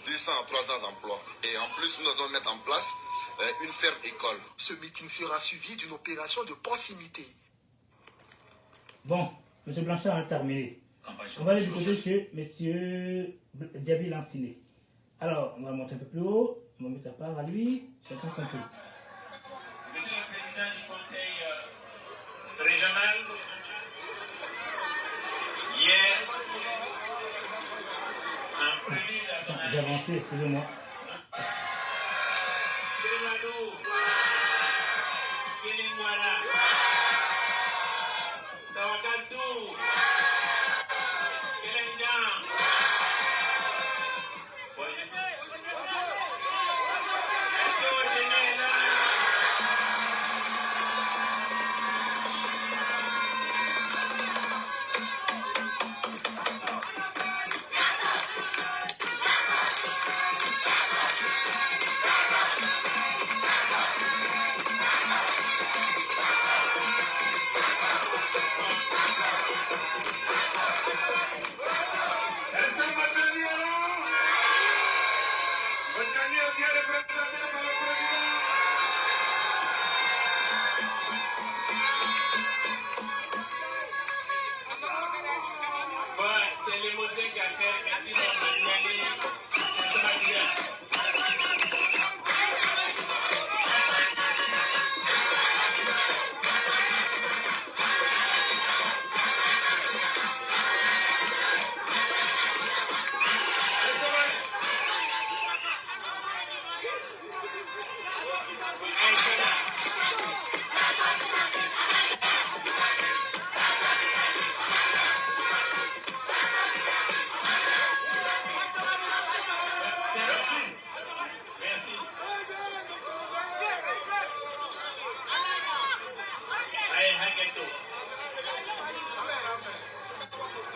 200 à 300 emplois. Et en plus, nous allons mettre en place une ferme école. Ce meeting sera suivi d'une opération de proximité. Bon, M. Blanchard a terminé. On va aller du côté chez M. Diaby Lansina. Alors, on va monter un peu plus haut. On va mettre sa part à lui. Chacun son peu. Monsieur le Président du Conseil régional, hier, en prélude à ton J'ai avancé, excusez-moi.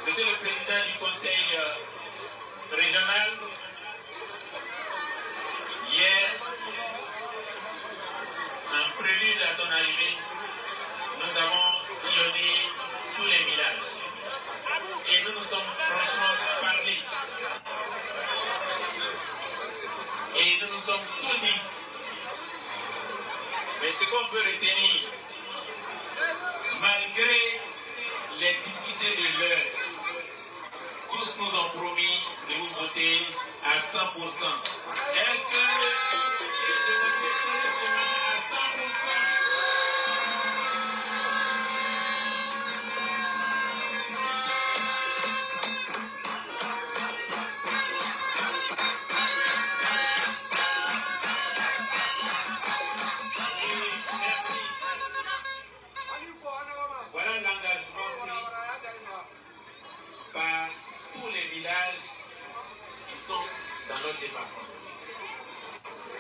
Monsieur le Président du Conseil régional, hier, en prélude à ton arrivée, nous avons sillonné tous les villages. Et nous nous sommes franchement parlé. Et nous nous sommes tout dit. Mais ce qu'on peut retenir, malgré les difficultés de l'heure, tous nous ont promis de vous voter à 100%. Est-ce que de voter à 100%? Voilà l'engagement pris par tous les villages qui sont dans notre département.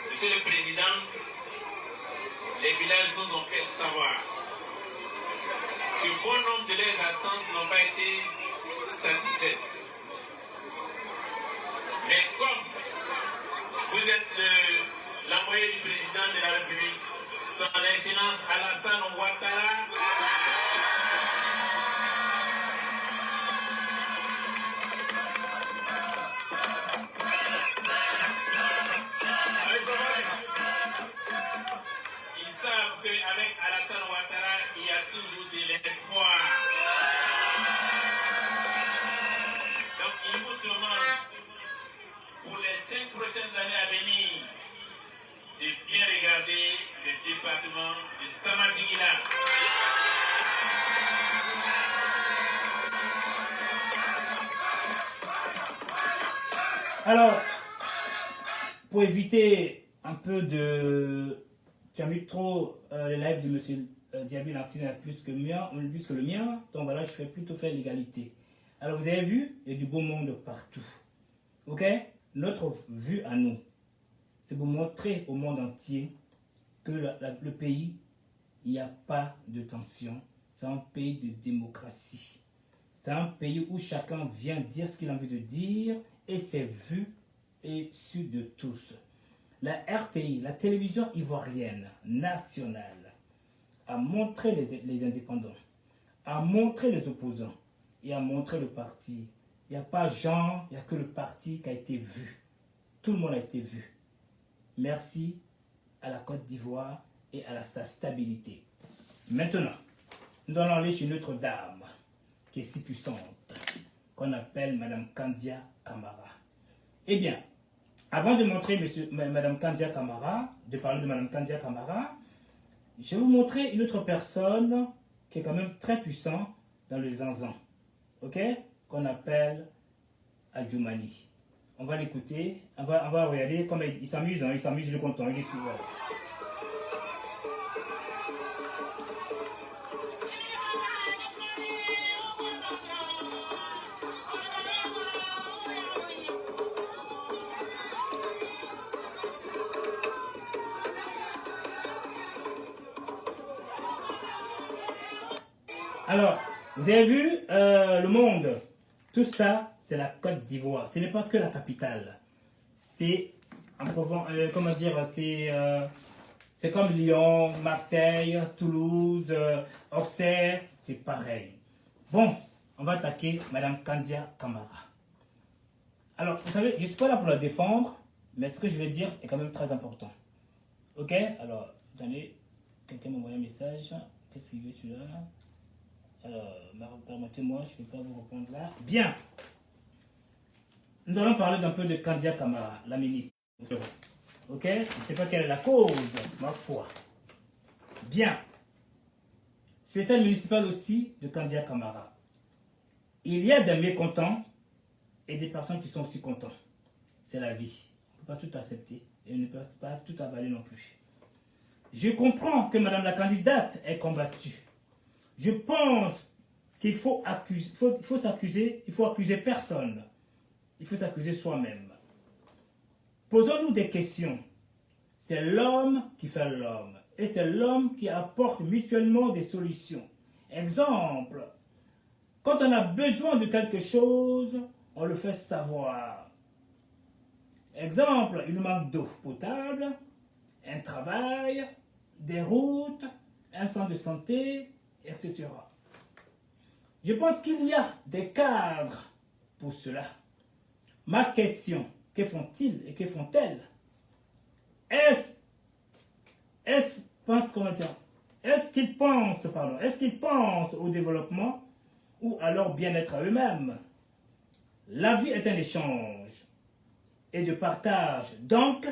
Monsieur le Président, les villages nous ont fait savoir que bon nombre de leurs attentes n'ont pas été satisfaites. Mais comme vous êtes l'envoyé du Président de la République, Son Excellence Alassane Ouattara, avec Alassane Ouattara, il y a toujours de l'espoir. Donc, il vous demande, pour les 5 prochaines années à venir, de bien regarder le département de Samadinguila. Alors, pour éviter un peu de... Tu as mis trop le live de M. Diaby Lansina plus que le mien, donc voilà, je vais plutôt faire l'égalité. Alors vous avez vu, il y a du beau monde partout. Ok? Notre vue à nous, c'est pour montrer au monde entier que le pays, il n'y a pas de tension. C'est un pays de démocratie. C'est un pays où chacun vient dire ce qu'il a envie de dire et c'est vu et su de tous. La RTI, la télévision ivoirienne nationale, a montré les indépendants, a montré les opposants et a montré le parti. Il n'y a pas genre, il n'y a que le parti qui a été vu. Tout le monde a été vu. Merci à la Côte d'Ivoire et à sa stabilité. Maintenant, nous allons aller chez notre dame, qui est si puissante, qu'on appelle Madame Kandia Camara. Eh bien, avant de montrer Madame Kandia Camara, de parler de Madame Kandia Camara, je vais vous montrer une autre personne qui est quand même très puissante dans le Zanzan, ok? Qu'on appelle Adjoumani. On va l'écouter, on va regarder comme il s'amuse, hein, il s'amuse, il est content, il est fou. Voilà. Alors, vous avez vu le monde, tout ça, c'est la Côte d'Ivoire. Ce n'est pas que la capitale. C'est, comment dire, c'est comme Lyon, Marseille, Toulouse, Auxerre, c'est pareil. Bon, on va attaquer Madame Kandia Camara. Alors, vous savez, je ne suis pas là pour la défendre, mais ce que je vais dire est quand même très important. Ok? Alors, attendez, quelqu'un m'a envoyé un message. Qu'est-ce qu'il veut celui-là? Alors, permettez-moi, je ne vais pas vous répondre là. Bien. nous allons parler d'un peu de Kandia Camara, la ministre. Ok? Je ne sais pas quelle est la cause, ma foi. Bien. Spécial municipal aussi de Kandia Camara. Il y a des mécontents et des personnes qui sont aussi contents. C'est la vie. On ne peut pas tout accepter et on ne peut pas tout avaler non plus. Je comprends que Madame la candidate est combattue. Je pense qu'il faut s'accuser, il faut accuser personne. Il faut s'accuser soi-même. Posons-nous des questions. C'est l'homme qui fait l'homme. Et c'est l'homme qui apporte mutuellement des solutions. Exemple, quand on a besoin de quelque chose, on le fait savoir. Exemple, il nous manque d'eau potable, un travail, des routes, un centre de santé, etc. Je pense qu'il y a des cadres pour cela. Ma question, que font-ils et que font-elles? Est-ce qu'ils pensent au développement ou à leur bien-être à eux-mêmes? La vie est un échange et de partage. Donc,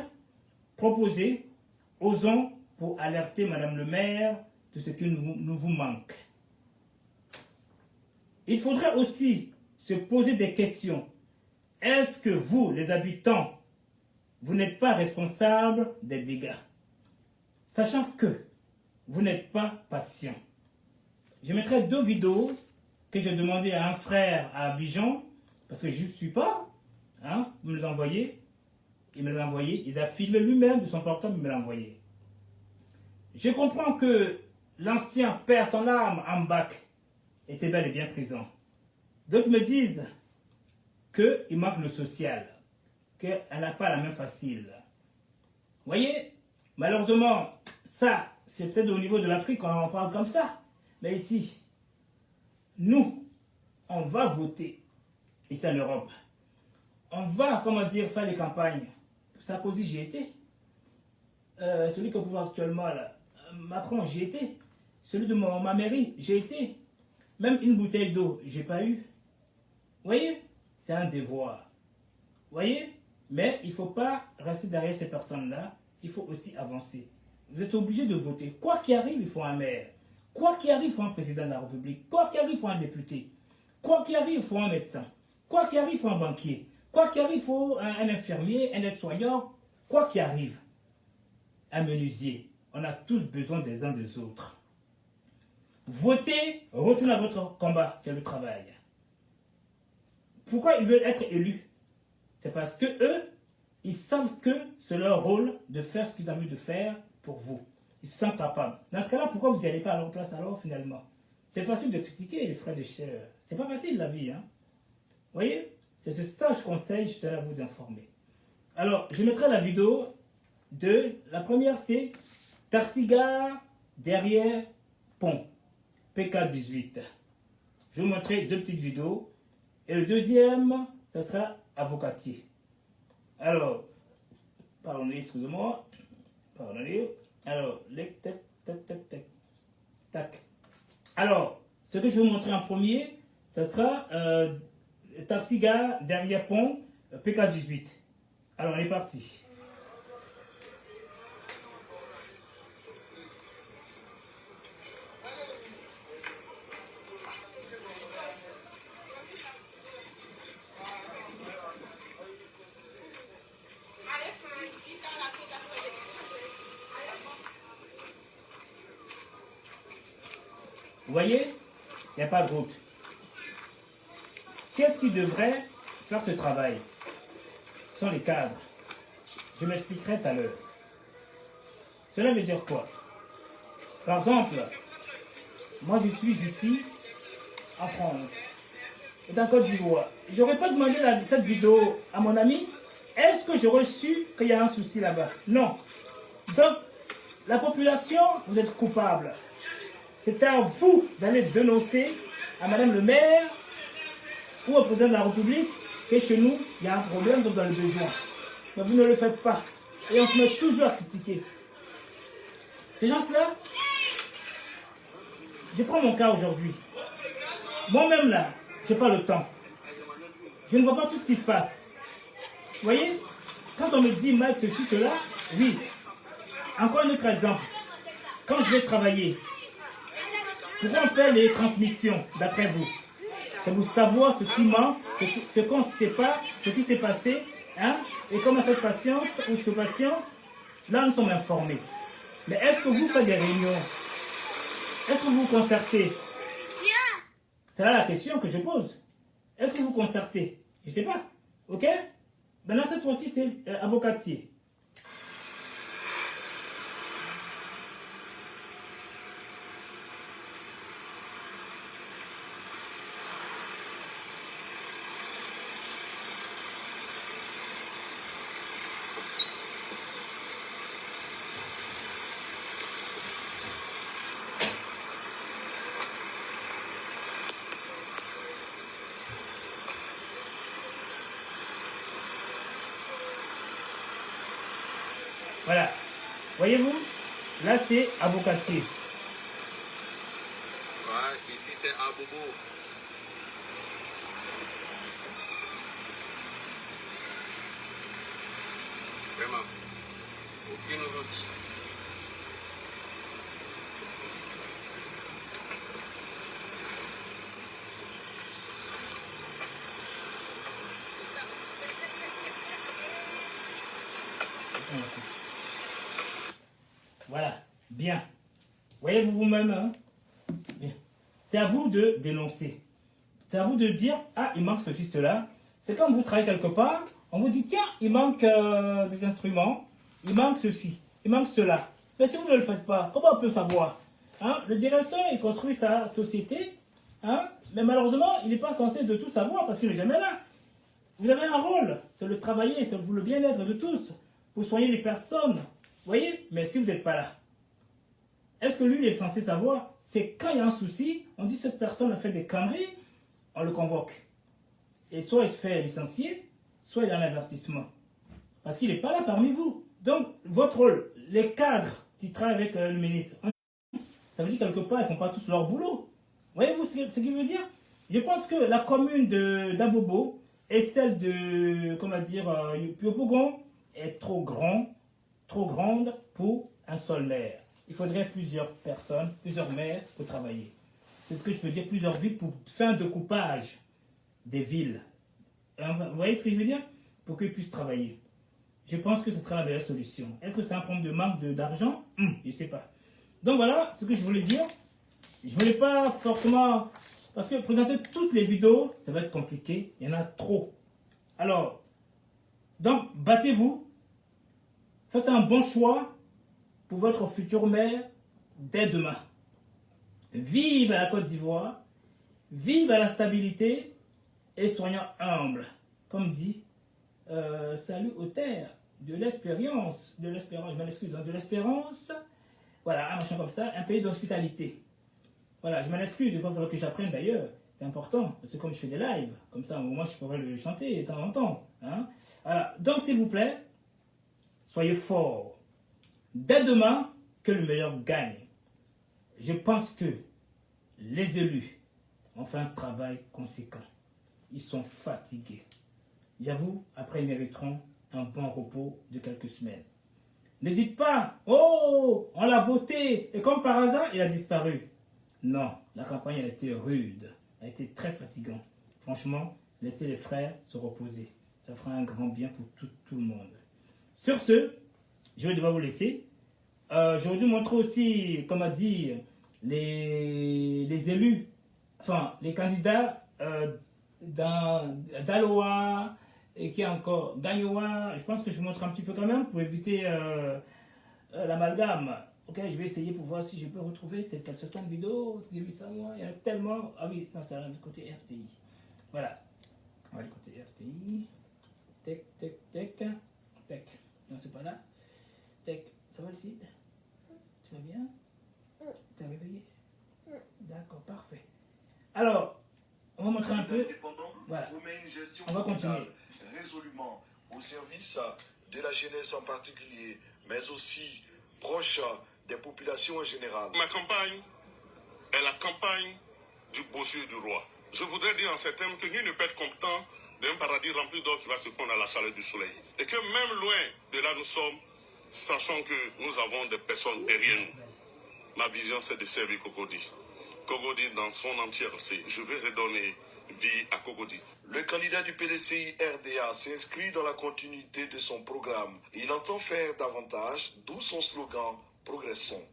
proposez, osons pour alerter Madame le maire de ce qui nous vous manque. Il faudrait aussi se poser des questions. Est-ce que vous, les habitants, vous n'êtes pas responsables des dégâts? Sachant que vous n'êtes pas patient. Je mettrai 2 vidéos que j'ai demandé à un frère à Abidjan, parce que je ne suis pas, hein, vous me les envoyez, il me l'a envoyé, il a filmé lui-même de son portable, il me l'a envoyé. Je comprends que l'ancien père son âme en bac était bel et bien présent. D'autres me disent qu'il manque le social, qu'elle n'a pas la main facile. Vous voyez, malheureusement, ça, c'est peut-être au niveau de l'Afrique qu'on en parle comme ça. Mais ici, nous, on va voter, ici en Europe. On va, comment dire, faire les campagnes. Sarkozy, j'y étais. Celui qui est au pouvoir actuellement, là, Macron, j'y étais. Celui de ma mairie, j'y étais. Même une bouteille d'eau, j'ai pas eu. Vous voyez, c'est un devoir. Vous voyez, mais il ne faut pas rester derrière ces personnes-là. Il faut aussi avancer. Vous êtes obligé de voter. Quoi qu'il arrive, il faut un maire. Quoi qu'il arrive, il faut un président de la République. Quoi qu'il arrive, il faut un député. Quoi qu'il arrive, il faut un médecin. Quoi qu'il arrive, il faut un banquier. Quoi qu'il arrive, il faut un infirmier, un aide-soignant. Quoi qu'il arrive, un menuisier. On a tous besoin des uns des autres. Votez, retournez à votre combat, c'est le travail. Pourquoi ils veulent être élus? C'est parce que eux, ils savent que c'est leur rôle de faire ce qu'ils ont envie de faire pour vous. Ils se sentent capables. Dans ce cas-là, pourquoi vous n'y allez pas à leur place alors finalement? C'est facile de critiquer les frères de chair. C'est pas facile la vie. Hein? Vous voyez? C'est ce sage conseil, je tenais à vous informer. Alors, je mettrai la vidéo de... La première, c'est Taxi-Gare derrière pont. PK18. Je vous montrerai 2 petites vidéos. Et le deuxième, ça sera avocatier. Alors, pardonnez, excusez-moi. Pardonnez. Alors, tac. Alors, ce que je vais vous montrer en premier, ça sera Taxi-Gare derrière pont PK18. Alors, on est parti. Vous voyez, il n'y a pas de route. Qu'est-ce qui devrait faire ce travail? Ce sont les cadres. Je m'expliquerai tout à l'heure. Cela veut dire quoi? Par exemple, moi je suis ici, en France, et en Côte d'Ivoire. Je n'aurais pas demandé cette vidéo à mon ami. Est-ce que j'aurais su qu'il y a un souci là-bas? Non. Donc, la population, vous êtes coupable. C'est à vous d'aller dénoncer à Madame le maire ou au président de la République que chez nous, il y a un problème dans le besoin. Mais vous ne le faites pas. Et on se met toujours à critiquer. Ces gens-là, je prends mon cas aujourd'hui. Moi-même là, je n'ai pas le temps. Je ne vois pas tout ce qui se passe. voyez, quand on me dit Mike, ceci, cela, oui. Encore un autre exemple. Quand je vais travailler, pourquoi on fait les transmissions, d'après vous? C'est pour savoir ce qui manque, ce qu'on ne sait pas, ce qui s'est passé, hein, et comment cette patiente ou ce patient, là nous sommes informés. Mais est-ce que vous faites des réunions? Est-ce que vous vous concertez? C'est là la question que je pose. Est-ce que vous concertez? Je ne sais pas. Ok? Maintenant, cette fois-ci, c'est avocatier. Voilà. Voyez-vous? Là, c'est avocatier. Ouais, ici, c'est Abobo. Vraiment. Aucune route. Voilà, bien. Voyez-vous vous-même, hein? Bien. C'est à vous de dénoncer. C'est à vous de dire, ah, il manque ceci, cela. C'est comme vous travaillez quelque part, on vous dit, tiens, il manque des instruments, il manque ceci, il manque cela. Mais si vous ne le faites pas, comment on peut savoir? Hein? Le directeur, il construit sa société, hein? Mais malheureusement, il n'est pas censé de tout savoir parce qu'il n'est jamais là. Vous avez un rôle, c'est le travailler, c'est le bien-être de tous, pour soigner les personnes. Voyez? Mais si vous n'êtes pas là, est-ce que lui il est censé savoir? C'est quand il y a un souci, on dit cette personne a fait des conneries, on le convoque. Et soit il se fait licencier, soit il a un avertissement. Parce qu'il n'est pas là parmi vous. Donc, votre rôle, les cadres qui travaillent avec le ministre, ça veut dire quelque part, ils ne font pas tous leur boulot. Voyez-vous ce qu'il veut dire? Je pense que la commune d'Abobo et celle de, comment dire, Pio-Pougon est trop grande pour un seul maire. Il faudrait plusieurs personnes, plusieurs maires pour travailler. C'est ce que je peux dire, plusieurs villes pour faire un découpage des villes. Vous voyez ce que je veux dire? Pour qu'ils puissent travailler. Je pense que ce sera la meilleure solution. Est-ce que c'est un problème de manque d'argent? Je ne sais pas. Donc voilà ce que je voulais dire. Je ne voulais pas forcément... Parce que présenter toutes les vidéos, ça va être compliqué. Il y en a trop. Alors, donc, battez-vous. Faites un bon choix pour votre futur maire dès demain. Vive la Côte d'Ivoire, vive la stabilité et soyons humbles. Comme dit, salut aux terres de l'espérance, je m'excuse, de l'espérance, voilà, un machin comme ça, un pays d'hospitalité. Voilà, je m'en excuse, il faut que j'apprenne d'ailleurs, c'est important, parce que comme je fais des lives, comme ça, au moins je pourrais le chanter de temps en temps. Hein? Voilà, donc s'il vous plaît, soyez forts. Dès demain, que le meilleur gagne. Je pense que les élus ont fait un travail conséquent. Ils sont fatigués. J'avoue, après ils mériteront un bon repos de quelques semaines. Ne dites pas, oh, on l'a voté, et comme par hasard, il a disparu. Non, la campagne a été rude, a été très fatigante. Franchement, laissez les frères se reposer. Ça fera un grand bien pour tout le monde. Sur ce, je vais devoir vous laisser. Je vais vous montrer aussi, comme a dit, les élus, enfin, les candidats d'Aloa et qui est encore d'Iowa. Je pense que je vous montre un petit peu quand même pour éviter l'amalgame. Ok, je vais essayer pour voir si je peux retrouver certaines vidéos. J'ai vu ça moi, il y a tellement. Ah oui, non, c'est du côté RTI. Voilà. On va du côté RTI. Tech. Non, c'est pas là. Tech. Ça va le site? Tu vas bien? T'es réveillé? D'accord, parfait. Alors, on va montrer un peu. Voilà. On va continuer. Résolument au service de la jeunesse en particulier, mais aussi proche des populations en général. Ma campagne est la campagne du bossu du roi. Je voudrais dire en ces termes que nul ne peut être content d'un paradis rempli d'or qui va se fondre à la chaleur du soleil. Et que même loin de là nous sommes, sachant que nous avons des personnes derrière nous. Ma vision, c'est de servir Cocody. Cocody dans son entièreté. Je vais redonner vie à Cocody. Le candidat du PDCI RDA s'inscrit dans la continuité de son programme. Il entend faire davantage, d'où son slogan « Progressons ».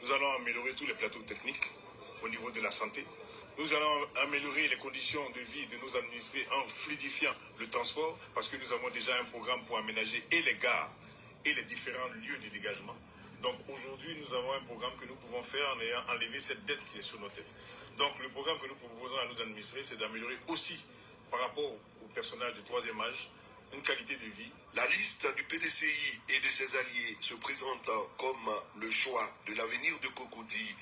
Nous allons améliorer tous les plateaux techniques au niveau de la santé. Nous allons améliorer les conditions de vie de nos administrés en fluidifiant le transport parce que nous avons déjà un programme pour aménager et les gares et les différents lieux de dégagement. Donc aujourd'hui, nous avons un programme que nous pouvons faire en ayant enlevé cette dette qui est sur nos têtes. Donc le programme que nous proposons à nos administrés, c'est d'améliorer aussi par rapport au personnage du troisième âge, une qualité de vie. La liste du PDCI et de ses alliés se présente comme le choix de l'avenir de Cocody.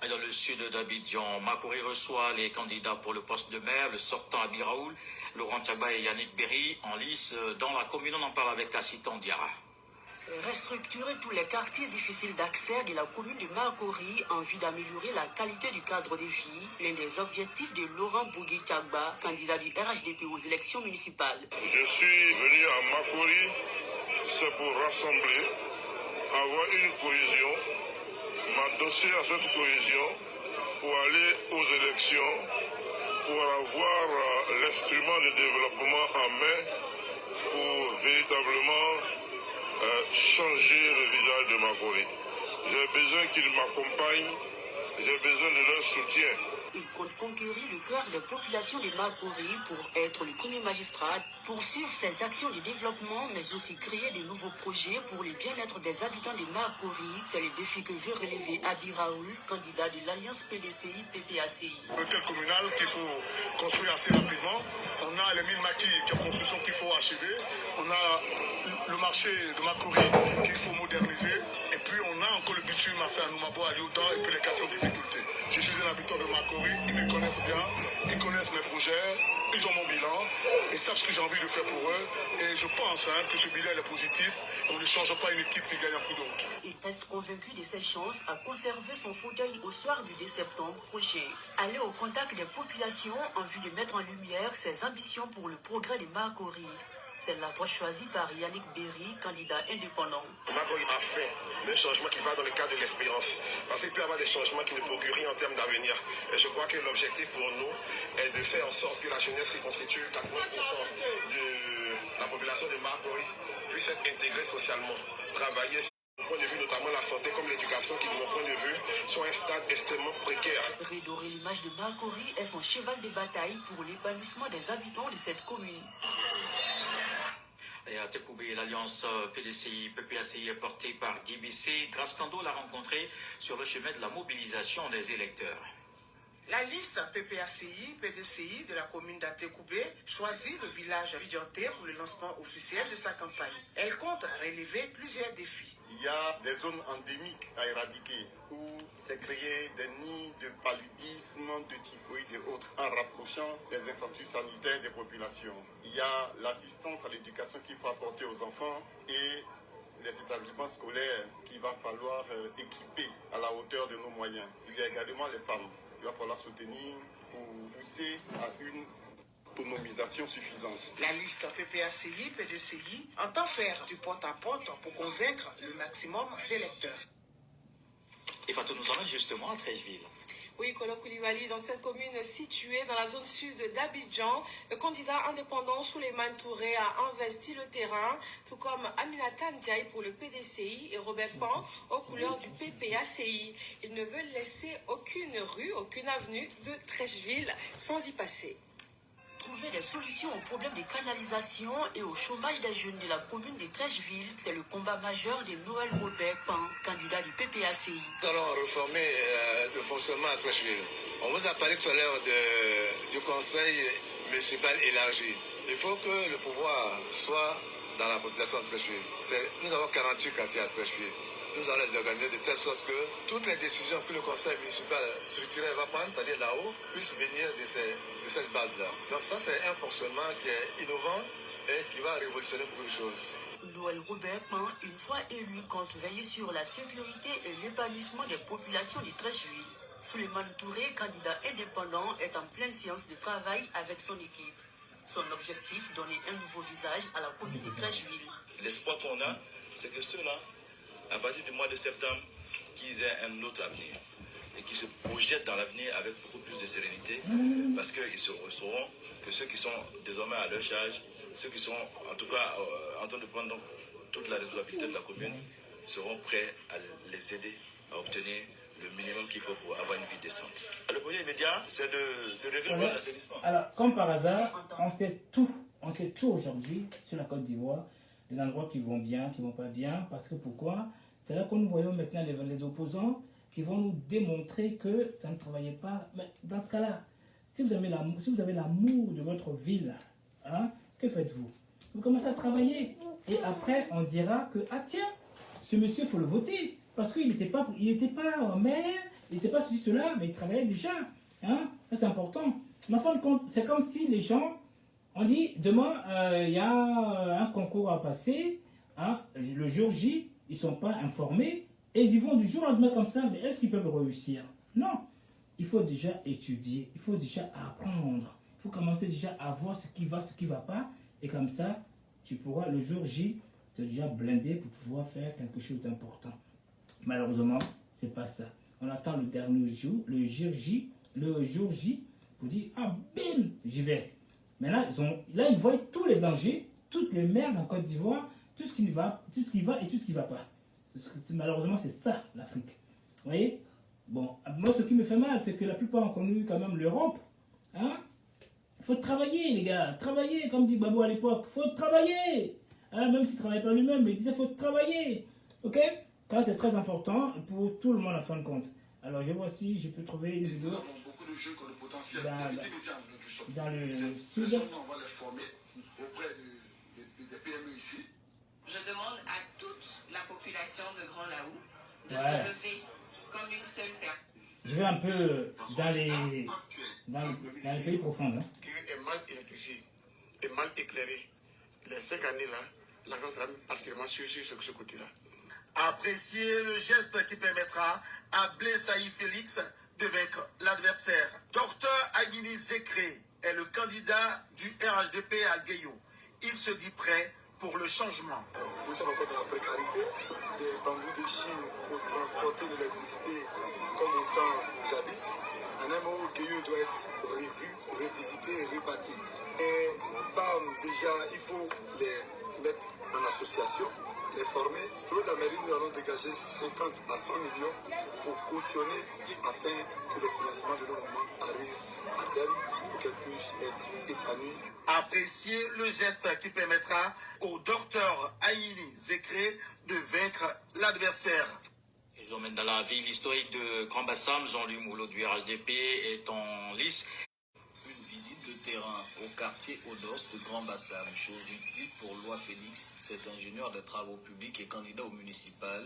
Et dans le sud d'Abidjan, Makori reçoit les candidats pour le poste de maire, le sortant Abi Raoul, Laurent Tchagba et Yannick Berry en lice dans la commune. On en parle avec Cassitan Diarra. Restructurer tous les quartiers difficiles d'accès de la commune de Makori en vue d'améliorer la qualité du cadre de vie, l'un des objectifs de Laurent Bougui Tchagba, candidat du RHDP aux élections municipales. Je suis venu à Makori, c'est pour rassembler, avoir une cohésion, m'adosser à cette cohésion pour aller aux élections, pour avoir l'instrument de développement en main, pour véritablement changer le visage de Makori. J'ai besoin qu'ils m'accompagnent, j'ai besoin de leur soutien. Il compte conquérir le cœur des populations de Makori pour être le premier magistrat, poursuivre ses actions de développement, mais aussi créer de nouveaux projets pour le bien-être des habitants de Makori. C'est le défi que veut relever Abi Raoul, candidat de l'Alliance PDCI-PPACI. L'hôtel communal qu'il faut construire assez rapidement. On a les mines maquis qui ont construction qu'il faut achever. On a le marché de Makori qu'il faut moderniser. Et puis on a encore le bitume à faire à Noumabo, à Lioutan, et puis les quartiers en difficulté. Je suis un habitant de Makori, ils me connaissent bien, ils connaissent mes projets, ils ont mon bilan, ils savent ce que j'ai envie de faire pour eux. Et je pense que ce bilan est positif. On ne change pas une équipe qui gagne un coup de route. Il reste convaincu de ses chances à conserver son fauteuil au soir du 2 septembre prochain. Aller au contact des populations en vue de mettre en lumière ses ambitions pour le progrès de Makori. C'est l'approche choisie par Yannick Berry, candidat indépendant. Makori a fait un changement qui va dans le cadre de l'expérience. Parce qu'il peut y avoir des changements qui ne procurent rien en termes d'avenir. Et je crois que l'objectif pour nous est de faire en sorte que la jeunesse qui constitue 80% de la population de Makori puisse être intégrée socialement, travailler. Point de vue, notamment la santé comme l'éducation, qui, de mon point de vue, sont un stade extrêmement précaire. Redorer l'image de Makori est son cheval de bataille pour l'épanouissement des habitants de cette commune. Et à Tekoubé, l'alliance PDCI-PPACI est portée par DBC. Grascando l'a rencontré sur le chemin de la mobilisation des électeurs. La liste PPACI-PDCI de la commune d'Atekoubé choisit le village abidjantais pour le lancement officiel de sa campagne. Elle compte relever plusieurs défis. Il y a des zones endémiques à éradiquer où s'est créé des nids de paludisme, de typhoïde et autres en rapprochant les infrastructures sanitaires des populations. Il y a l'assistance à l'éducation qu'il faut apporter aux enfants et les établissements scolaires qu'il va falloir équiper à la hauteur de nos moyens. Il y a également les femmes qu'il va falloir soutenir pour pousser à une autonomisation suffisante. La liste PPACI-PDCI entend faire du porte-à-porte pour convaincre le maximum d'électeurs. Et Fatou nous emmène justement à Trècheville. Oui, Kolo Koulibaly, dans cette commune située dans la zone sud d'Abidjan, le candidat indépendant Souleymane Touré a investi le terrain, tout comme Aminata Ndiaye pour le PDCI et Robert Pan aux couleurs du PPACI. Ils ne veulent laisser aucune rue, aucune avenue de Trècheville sans y passer. Trouver des solutions aux problèmes de canalisation et au chômage des jeunes de la commune de Trècheville, c'est le combat majeur de Noël Robert Pan, candidat du PPACI. Nous allons réformer le fonctionnement à Trècheville. On vous a parlé tout à l'heure du conseil municipal élargi. Il faut que le pouvoir soit dans la population de Trècheville. Nous avons 48 quartiers à Trècheville. Nous allons les organiser de telle sorte que toutes les décisions que le conseil municipal structuré va prendre, c'est-à-dire là-haut, puissent venir de cette base-là. Donc ça, c'est un fonctionnement qui est innovant et qui va révolutionner beaucoup de choses. Noël Robert Pan, une fois élu, compte veiller sur la sécurité et l'épanouissement des populations de Trècheville. Souleymane Touré, candidat indépendant, est en pleine séance de travail avec son équipe. Son objectif, donner un nouveau visage à la commune de Trècheville. L'espoir qu'on a, c'est que ceux-là, à partir du mois de septembre, qu'ils aient un autre avenir et qu'ils se projettent dans l'avenir avec beaucoup plus de sérénité, parce qu'ils sauront que ceux qui sont désormais à leur charge, ceux qui sont en tout cas en train de prendre donc toute la responsabilité de la commune, seront prêts à les aider à obtenir le minimum qu'il faut pour avoir une vie décente. Le projet immédiat, c'est de régler le l'assainissement. Alors, comme par hasard, on sait tout aujourd'hui sur la Côte d'Ivoire, les endroits qui vont bien, qui ne vont pas bien, parce que pourquoi? C'est là que nous voyons maintenant les opposants qui vont nous démontrer que ça ne travaillait pas. Mais dans ce cas-là, si vous avez l'amour de votre ville, hein, que faites-vous? Vous commencez à travailler et après on dira que, ah tiens, ce monsieur, il faut le voter. Parce qu'il n'était pas maire, il n'était pas ceci, cela, mais il travaillait déjà. Hein? C'est important. Mais en fin de compte, c'est comme si les gens, on dit, demain, il y a un concours à passer, hein? Le jour J, ils ne sont pas informés, et ils y vont du jour au lendemain comme ça, mais est-ce qu'ils peuvent réussir? Non. Il faut déjà étudier, il faut déjà apprendre, il faut commencer déjà à voir ce qui va, ce qui ne va pas, et comme ça, tu pourras, le jour J, te déjà blindé pour pouvoir faire quelque chose d'important. Malheureusement, c'est pas ça. On attend le dernier jour, le jour J, pour dire, ah bim, j'y vais. Mais là, ils voient tous les dangers, toutes les merdes en Côte d'Ivoire, tout ce qui va et tout ce qui ne va pas. Malheureusement, c'est ça, l'Afrique. Vous voyez? Bon, moi, ce qui me fait mal, c'est que la plupart ont connu quand même l'Europe. Hein? Il faut travailler, les gars. Travailler, comme dit Babou à l'époque. Il faut travailler. Hein? Même s'il ne travaillait pas lui-même, mais il disait, il faut travailler. Ok? Ça, c'est très important pour tout le monde, en fin de compte. Alors, je vois si je peux trouver une vidéo. Nous avons beaucoup de jeunes qui ont le potentiel. Dans le sud. On va les former auprès des PME ici. Je demande à toute la population de Grand Laou de se lever comme une seule personne. Je vais un peu dans les pays profonds. Hein. Qui est mal électrifié et mal éclairé. Les 5 années-là, l'accent sera particulièrement sur ce côté-là. Appréciez le geste qui permettra à Blaise Félix de vaincre l'adversaire. Docteur Aguini Zekré est le candidat du RHDP à Guéyo. Il se dit prêt pour le changement. Nous sommes encore dans la précarité des bambous de Chine pour transporter de l'électricité comme au temps jadis. En un mot, Guéyo doit être revu, revisité et rebâti. Et femmes, déjà, il faut les mettre en association, les former. Nous, la mairie, nous allons dégager 50 à 100 millions pour cautionner afin que le financement de nos mamans arrive à terme pour qu'elles puissent être épanouies. Appréciez le geste qui permettra au docteur Aïni Zekré de vaincre l'adversaire. Je vous emmène dans la ville historique de Grand Bassam. Jean-Louis Moulot du RHDP est en lice. Une visite de terrain au quartier Odos de Grand Bassam, chose utile pour Loi Félix. Cet ingénieur de travaux publics et candidat au municipal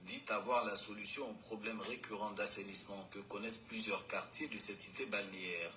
dit avoir la solution aux problèmes récurrents d'assainissement que connaissent plusieurs quartiers de cette cité balnéaire.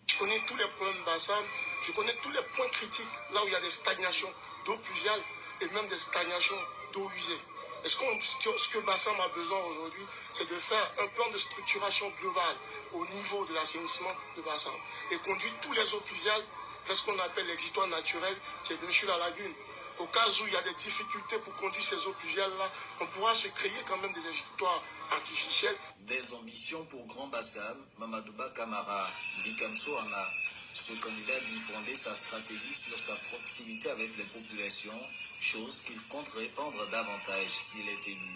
Je connais tous les problèmes de Bassam, je connais tous les points critiques, là où il y a des stagnations d'eau pluviale et même des stagnations d'eau usée. Et ce que Bassam a besoin aujourd'hui, c'est de faire un plan de structuration globale au niveau de l'assainissement de Bassam et conduire tous les eaux pluviales vers ce qu'on appelle l'exutoire naturel, qui est bien sûr la lagune. Au cas où il y a des difficultés pour conduire ces eaux pluviales-là, on pourra se créer quand même des exutoires artificiels. Des ambitions pour Grand Bassam, Mamadouba Kamara dit Kamsoana. Ce candidat dit fonder sa stratégie sur sa proximité avec les populations, chose qu'il compte répandre davantage s'il est élu.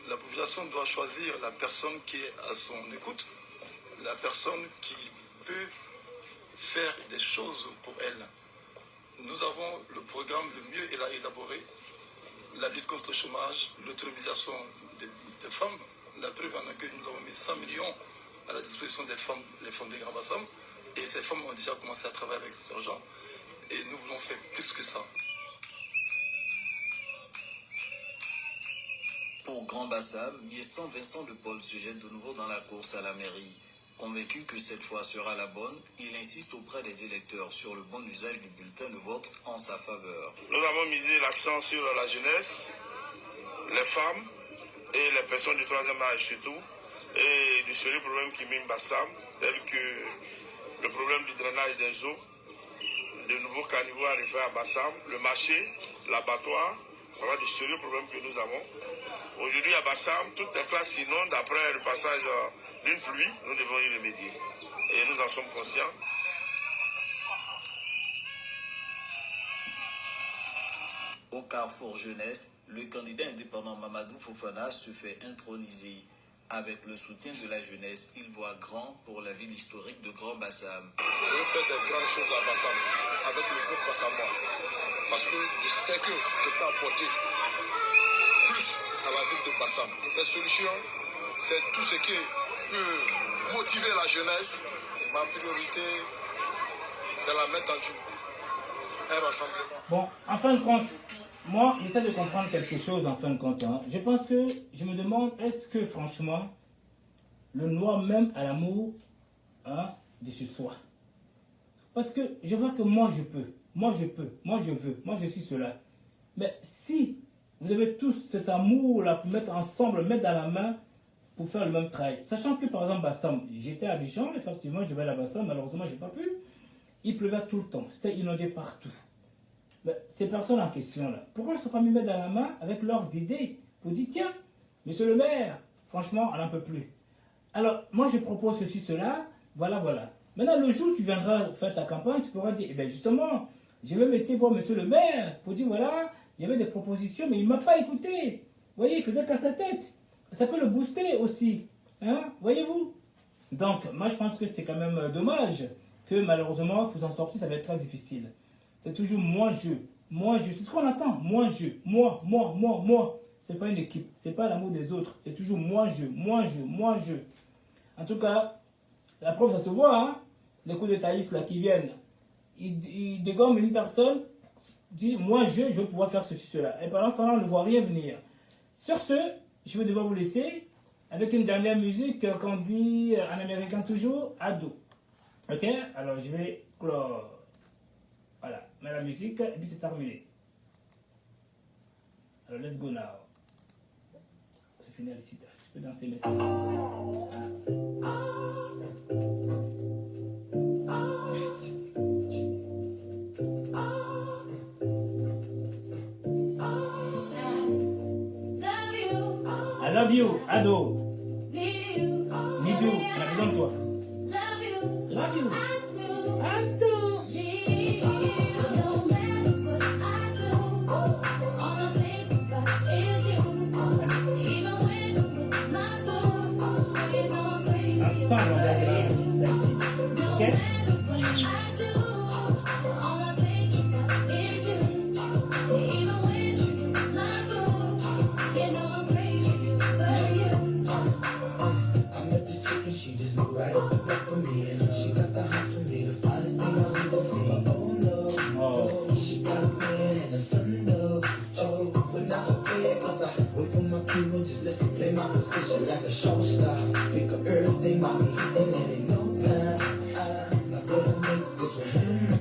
La population doit choisir la personne qui est à son écoute, la personne qui peut faire des choses pour elle. Nous avons le programme le mieux élaboré, la lutte contre le chômage, l'autonomisation des femmes. La preuve en est que nous avons mis 100 millions à la disposition des femmes, les femmes de Grand Bassam. Et ces femmes ont déjà commencé à travailler avec cet argent. Et nous voulons faire plus que ça. Pour Grand Bassam, Miessan Vincent de Paul se jette de nouveau dans la course à la mairie. Convaincu que cette fois sera la bonne, il insiste auprès des électeurs sur le bon usage du bulletin de vote en sa faveur. Nous avons misé l'accent sur la jeunesse, les femmes et les personnes du troisième âge surtout, et du sérieux problème qui mine Bassam, tel que le problème du drainage des eaux, de nouveaux caniveaux à refaire à Bassam, le marché, l'abattoir, voilà de sérieux problèmes que nous avons. Aujourd'hui à Bassam, toutes les classes s'inondent après le passage d'une pluie, nous devons y remédier. Et nous en sommes conscients. Au Carrefour Jeunesse, le candidat indépendant Mamadou Fofana se fait introniser. Avec le soutien de la jeunesse, il voit grand pour la ville historique de Grand Bassam. Je vais faire des grandes choses à Bassam, avec le groupe Bassamois. Parce que je sais que je peux apporter plus à la ville de Bassam. Cette solution, c'est tout ce qui peut motiver la jeunesse. Ma priorité, c'est la mettre en jeu. Un rassemblement. Bon, en fin de compte, moi, j'essaie de comprendre quelque chose en fin de compte. Hein. Je pense que, je me demande, est-ce que franchement, le noir même a l'amour de ce soi? Parce que je vois que moi je peux, moi je peux, moi je veux, moi je suis cela. Mais si vous avez tous cet amour-là pour mettre ensemble, mettre dans la main, pour faire le même travail. Sachant que par exemple, Bassam, j'étais à Abidjan, effectivement, je vais à Bassam, malheureusement, je n'ai pas pu. Il pleuvait tout le temps, c'était inondé partout. Mais ces personnes en question-là, pourquoi elles ne sont pas mis mettre dans la main avec leurs idées pour dire, tiens, monsieur le maire, franchement, on n'en peut plus. Alors, moi, je propose ceci, cela, voilà, voilà. Maintenant, le jour où tu viendras faire ta campagne, tu pourras dire, eh bien, justement, j'ai même été voir monsieur le maire pour dire, voilà, il y avait des propositions, mais il ne m'a pas écouté. Vous voyez, il faisait qu'à sa tête. Ça peut le booster aussi. Hein, voyez-vous? Donc, moi, je pense que c'est quand même dommage que, malheureusement, pour s'en sortir, ça va être très difficile. C'est toujours moi, je. Moi, je. C'est ce qu'on attend. Moi, je. Moi, moi, moi, moi. Ce n'est pas une équipe. Ce n'est pas l'amour des autres. C'est toujours moi, je. Moi, je. Moi, je. En tout cas, la preuve, ça se voit. Hein? Les coups de Thaïs là, qui viennent. Ils dégomment une personne. Dit, moi, je vais pouvoir faire ceci, cela. Et pendant ce temps, on ne voit rien venir. Sur ce, je vais devoir vous laisser avec une dernière musique qu'on dit en américain toujours, ado. Ok? Alors, je vais clore. Voilà, mais la musique, et puis c'est terminé. Alors, let's go now. C'est fini ici. Je peux danser maintenant. I love you, ado. Need you. On a besoin de toi. Love you. I do.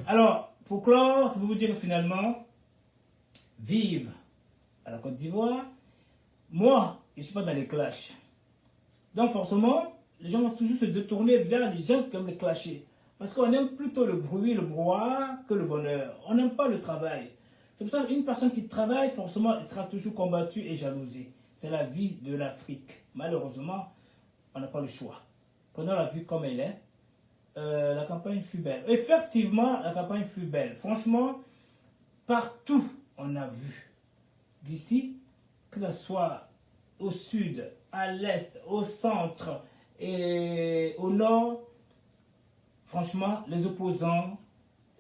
Alors, pour clore, je peux vous dire finalement, vive à la Côte d'Ivoire. Moi, je ne suis pas dans les clashs. Donc forcément, les gens vont toujours se détourner vers les gens qui aiment les clasher. Parce qu'on aime plutôt le bruit, le brouhaha que le bonheur. On n'aime pas le travail. C'est pour ça qu'une personne qui travaille, forcément, elle sera toujours combattue et jalousée. C'est la vie de l'Afrique. Malheureusement, on n'a pas le choix. Prenons la vie comme elle est. La campagne fut belle. Effectivement, la campagne fut belle. Franchement, partout, on a vu. D'ici, que ce soit au sud, à l'est, au centre et au nord, franchement, les opposants,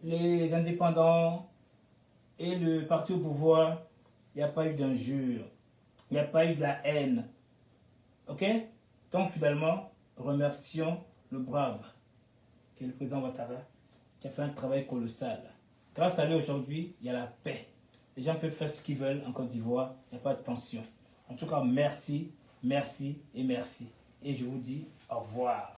les indépendants et le parti au pouvoir, il n'y a pas eu d'injure. Il n'y a pas eu de la haine. Ok? Donc, finalement, remercions le brave, qui est le président Ouattara, qui a fait un travail colossal. Grâce à lui, aujourd'hui, il y a la paix. Les gens peuvent faire ce qu'ils veulent en Côte d'Ivoire. Il n'y a pas de tension. En tout cas, merci, merci et merci. Et je vous dis au revoir.